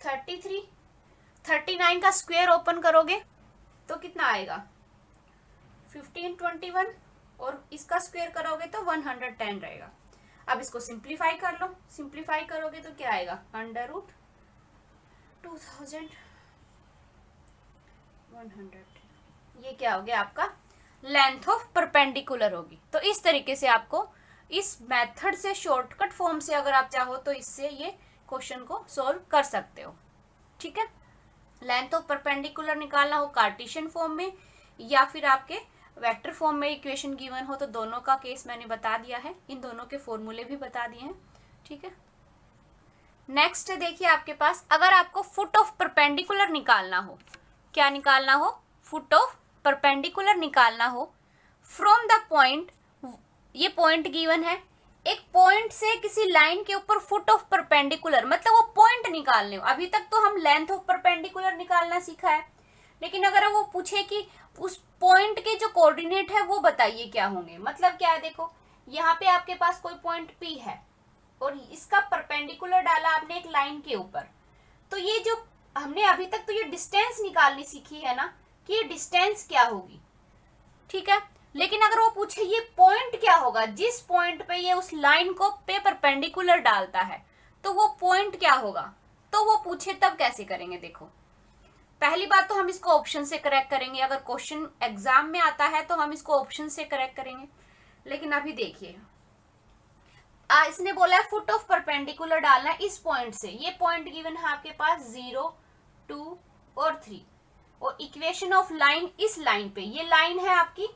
33, 39 का स्क्वायर ओपन करोगे तो कितना आएगा 1521 और इसका स्क्वायर करोगे तो 110 रहेगा। अब इसको सिंप्लीफाई कर लो। सिंप्लीफाई करोगे तो क्या आएगा? Under root 2100। ये क्या हो गया आपका? लेंथ ऑफ परपेंडिकुलर होगी। तो इस तरीके से आपको इस मेथड से, शॉर्टकट फॉर्म से अगर आप चाहो तो इससे ये क्वेश्चन को सॉल्व कर सकते हो। ठीक है, लेंथ ऑफ परपेंडिकुलर निकालना हो कार्टेशियन फॉर्म में या फिर आपके वेक्टर फॉर्म में इक्वेशन गिवन हो, तो दोनों का केस मैंने बता दिया है, इन दोनों के फॉर्मूले भी बता दिए हैं। ठीक है, नेक्स्ट देखिए आपके पास, अगर आपको फुट ऑफ परपेंडिकुलर निकालना हो, क्या निकालना हो? फुट ऑफ परपेंडिकुलर निकालना हो फ्रॉम द पॉइंट, ये पॉइंट गिवन है, एक पॉइंट से किसी लाइन के ऊपर फुट ऑफ परपेंडिकुलर, मतलब वो पॉइंट निकालने हो। अभी तक तो हम लेंथ ऑफ परपेंडिकुलर निकालना सीखा है, लेकिन अगर वो पूछे कि उस पॉइंट के जो कोऑर्डिनेट है वो बताइए क्या होंगे, मतलब क्या है? देखो यहाँ पे आपके पास कोई पॉइंट P है और इसका परपेंडिकुलर डाला आपने एक लाइन के ऊपर, तो ये जो हमने अभी तक तो ये डिस्टेंस निकालनी सीखी है ना, कि ये डिस्टेंस क्या होगी। ठीक है, लेकिन अगर वो पूछे ये पॉइंट क्या होगा, जिस पॉइंट पे ये उस लाइन को पे परपेंडिकुलर डालता है, तो वो पॉइंट क्या होगा, तो वो पूछे तब कैसे करेंगे? देखो पहली बात तो हम इसको ऑप्शन से करेक्ट करेंगे। अगर क्वेश्चन एग्जाम में आता है तो हम इसको ऑप्शन से करेक्ट करेंगे, लेकिन अभी देखिए इसने बोला है फुट ऑफ परपेंडिकुलर डालना है इस पॉइंट से। ये पॉइंट गिवन है आपके पास 0, 2 और 3 और इक्वेशन ऑफ लाइन इस लाइन पे, ये लाइन है आपकी,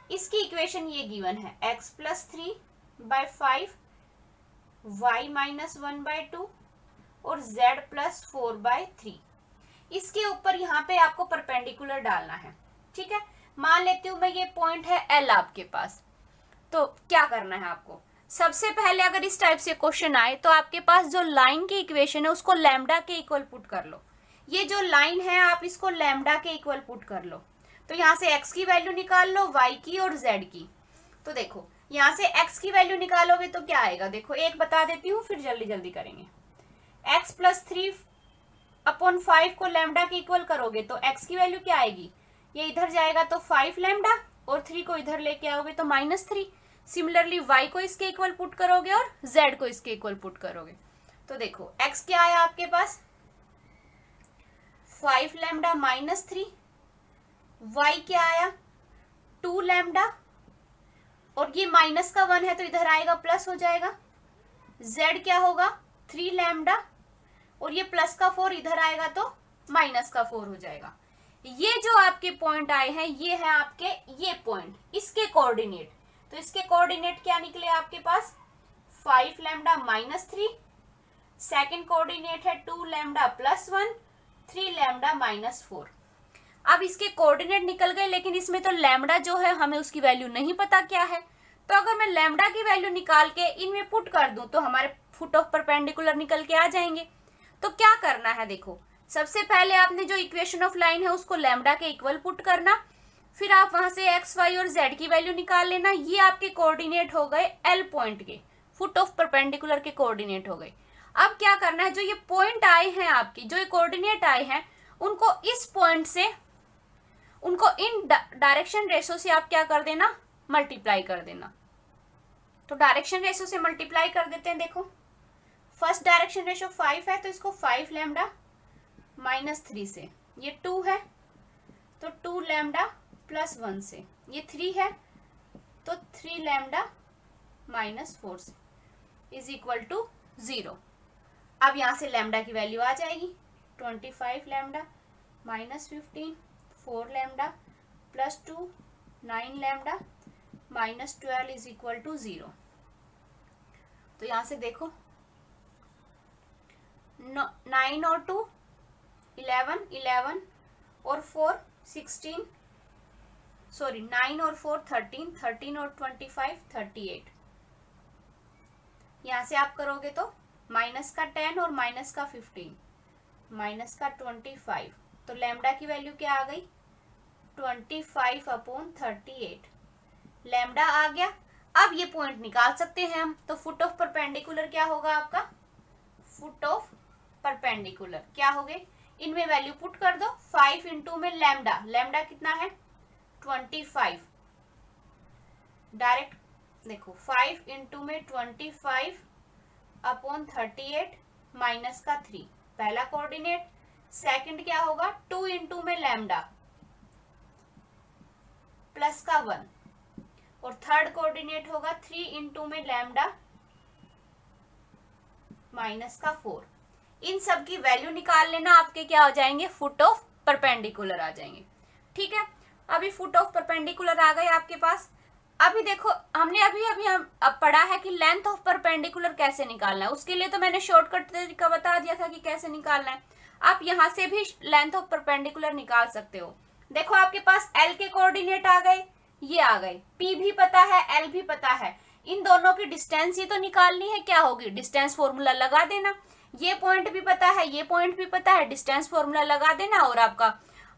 इसकी इक्वेशन ये गिवन है x प्लस 3/5 y माइनस 1/2 और z प्लस 4/3। इसके ऊपर यहाँ पे आपको परपेंडिकुलर डालना है। ठीक है, मान लेती हूँ मैं ये पॉइंट है L आपके पास, तो क्या करना है आपको? सबसे पहले अगर इस टाइप से क्वेश्चन आए तो आपके पास जो लाइन की इक्वेशन है उसको लैम्डा के इक्वल पुट कर लो। ये जो लाइन है आप इसको लैम्डा के इक्वल पुट कर लो, तो यहाँ से x की वैल्यू निकाल लो, y की और z की। तो देखो यहाँ से x की वैल्यू निकालोगे तो क्या आएगा? देखो एक बता देती हूँ फिर जल्दी जल्दी करेंगे। x प्लस 3/5 को लैम्डा के इक्वल करोगे तो x की वैल्यू क्या आएगी? ये इधर जाएगा तो 5 लैम्डा और 3 को इधर लेके आओगे तो -3। सिमिलरली y को इसके इक्वल पुट करोगे और z को इसके इक्वल पुट करोगे। तो देखो x क्या आया आपके पास 5 लैम्डा -3, y क्या आया 2 लैम्डा और ये माइनस का 1 है तो इधर आएगा प्लस हो जाएगा। z क्या होगा 3 लैम्डा और ये प्लस का 4 इधर आएगा तो माइनस का 4 हो जाएगा। ये जो आपके पॉइंट आए हैं ये है आपके ये पॉइंट, इसके कोऑर्डिनेट। तो इसके कोऑर्डिनेट क्या निकले आपके पास 5 लैम्डा -3, सेकंड कोऑर्डिनेट है 2 लैम्डा प्लस 1, 3 लैम्डा -4। अब इसके कोऑर्डिनेट निकल गए, लेकिन इसमें तो लैम्डा जो है हमें उसकी वैल्यू नहीं पता क्या है। तो अगर मैं लैम्डा की वैल्यू निकाल के इनमें पुट कर दूं तो हमारे फुट ऑफ परपेंडिकुलर निकल के आ जाएंगे। तो क्या करना है? देखो सबसे पहले आपने जो इक्वेशन ऑफ लाइन है उसको लैम्डा के इक्वल पुट करना, फिर आप वहां से एक्स वाई और जेड की वैल्यू निकाल लेना। ये आपके कोऑर्डिनेट हो गए एल पॉइंट के, फुट ऑफ परपेंडिकुलर के कोऑर्डिनेट हो गए। अब क्या करना है, जो ये पॉइंट आए हैं आपकी, जो ये कोऑर्डिनेट आए हैं, उनको इस पॉइंट से, उनको इन डायरेक्शन रेशो से आप क्या कर देना, मल्टीप्लाई कर देना। तो डायरेक्शन रेशो से मल्टीप्लाई कर देते हैं। देखो फर्स्ट डायरेक्शन रेशो 5 है तो इसको 5 लैम्डा माइनस 3 से, ये 2 है तो 2 लैम्डा प्लस 1 से, ये 3 है तो 3 लैम्डा माइनस 4 से इज इक्वल टू 0। अब यहां से लैम्डा की वैल्यू आ जाएगी 25 lambda minus 15, 4 lambda plus 2, 9 lambda minus 12 is equal to 0। तो यहां से देखो 9 और 2 11, 11 और 4 16, सॉरी 9 और 4 13, 13 और 25 38। यहां से आप करोगे तो माइनस का 10 और माइनस का 15, माइनस का 25, तो लैम्डा की वैल्यू क्या आ गई 25/38। लैम्डा आ गया। अब ये पॉइंट निकाल सकते हैं हम। तो फुट ऑफ परपेंडिकुलर क्या होगा आपका, फुट ऑफ परपेंडिकुलर क्या हो गए, इनमें वैल्यू पुट कर दो। 5 इंटू में लैम्डा, लैम्डा कितना है 25, डायरेक्ट देखो 5 इंटू में 25/38 माइनस का 3 पहला कोऑर्डिनेट। सेकंड क्या होगा 2 इंटू में लैम्डा प्लस का 1, और थर्ड कोऑर्डिनेट होगा 3 इंटू में लैम्डा माइनस का 4। इन सब की वैल्यू निकाल लेना, आपके क्या हो जाएंगे, फुट ऑफ परपेंडिकुलर आ जाएंगे। ठीक है, अभी फुट ऑफ परपेंडिकुलर आ गए आपके पास। अभी देखो हमने अभी अब पढ़ा है कि लेंथ ऑफ परपेंडिकुलर कैसे निकालना है। उसके लिए तो मैंने शॉर्टकट तरीका बता दिया था कि कैसे निकालना है। आप यहां से भी लेंथ ऑफ परपेंडिकुलर निकाल सकते हो। देखो आपके पास एल के कोऑर्डिनेट आ गए, ये आ गए, पी भी पता है, एल भी पता है, इन दोनों की डिस्टेंस ही तो निकालनी है। क्या होगी, डिस्टेंस फॉर्मूला लगा देना। ये पॉइंट भी पता है, ये पॉइंट भी पता है, डिस्टेंस फॉर्मूला लगा देना और आपका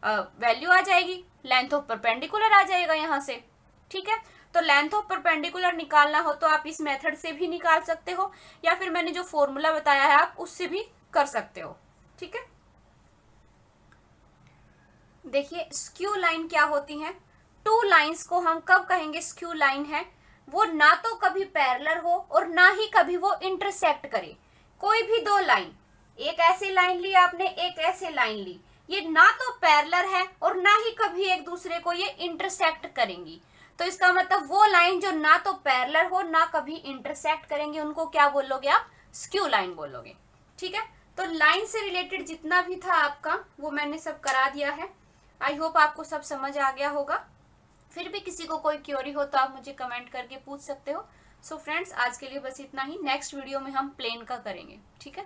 वैल्यू आ जाएगी, लेंथ ऑफ परपेंडिकुलर आ जाएगा यहाँ से। ठीक है, तो लेंथ ऑफ परपेंडिकुलर निकालना हो तो आप इस मेथड से भी निकाल सकते हो, या फिर मैंने जो फॉर्मूला बताया है आप उससे भी कर सकते हो। ठीक है, देखिए स्क्यू लाइन क्या होती है। टू लाइंस को हम कब कहेंगे स्क्यू लाइन है, वो ना तो कभी पैरेलल हो और ना ही कभी वो इंटरसेक्ट करे। कोई भी दो लाइन, एक ऐसी लाइन ली आपने, एक ऐसे लाइन ली, ये ना तो पैरेलल है और ना ही कभी एक दूसरे को ये इंटरसेक्ट करेंगी। तो इसका मतलब वो लाइन जो ना तो पैरेलल हो ना कभी इंटरसेक्ट करेंगे, उनको क्या बोलोगे आप, स्क्यू लाइन बोलोगे। ठीक है, तो लाइन से रिलेटेड जितना भी था आपका वो मैंने सब करा दिया है। आई होप आपको सब समझ आ गया होगा। फिर भी किसी को कोई क्वेरी हो तो आप मुझे कमेंट करके पूछ सकते हो। सो फ्रेंड्स, आज के लिए बस इतना ही। नेक्स्ट वीडियो में हम प्लेन का करेंगे। ठीक है।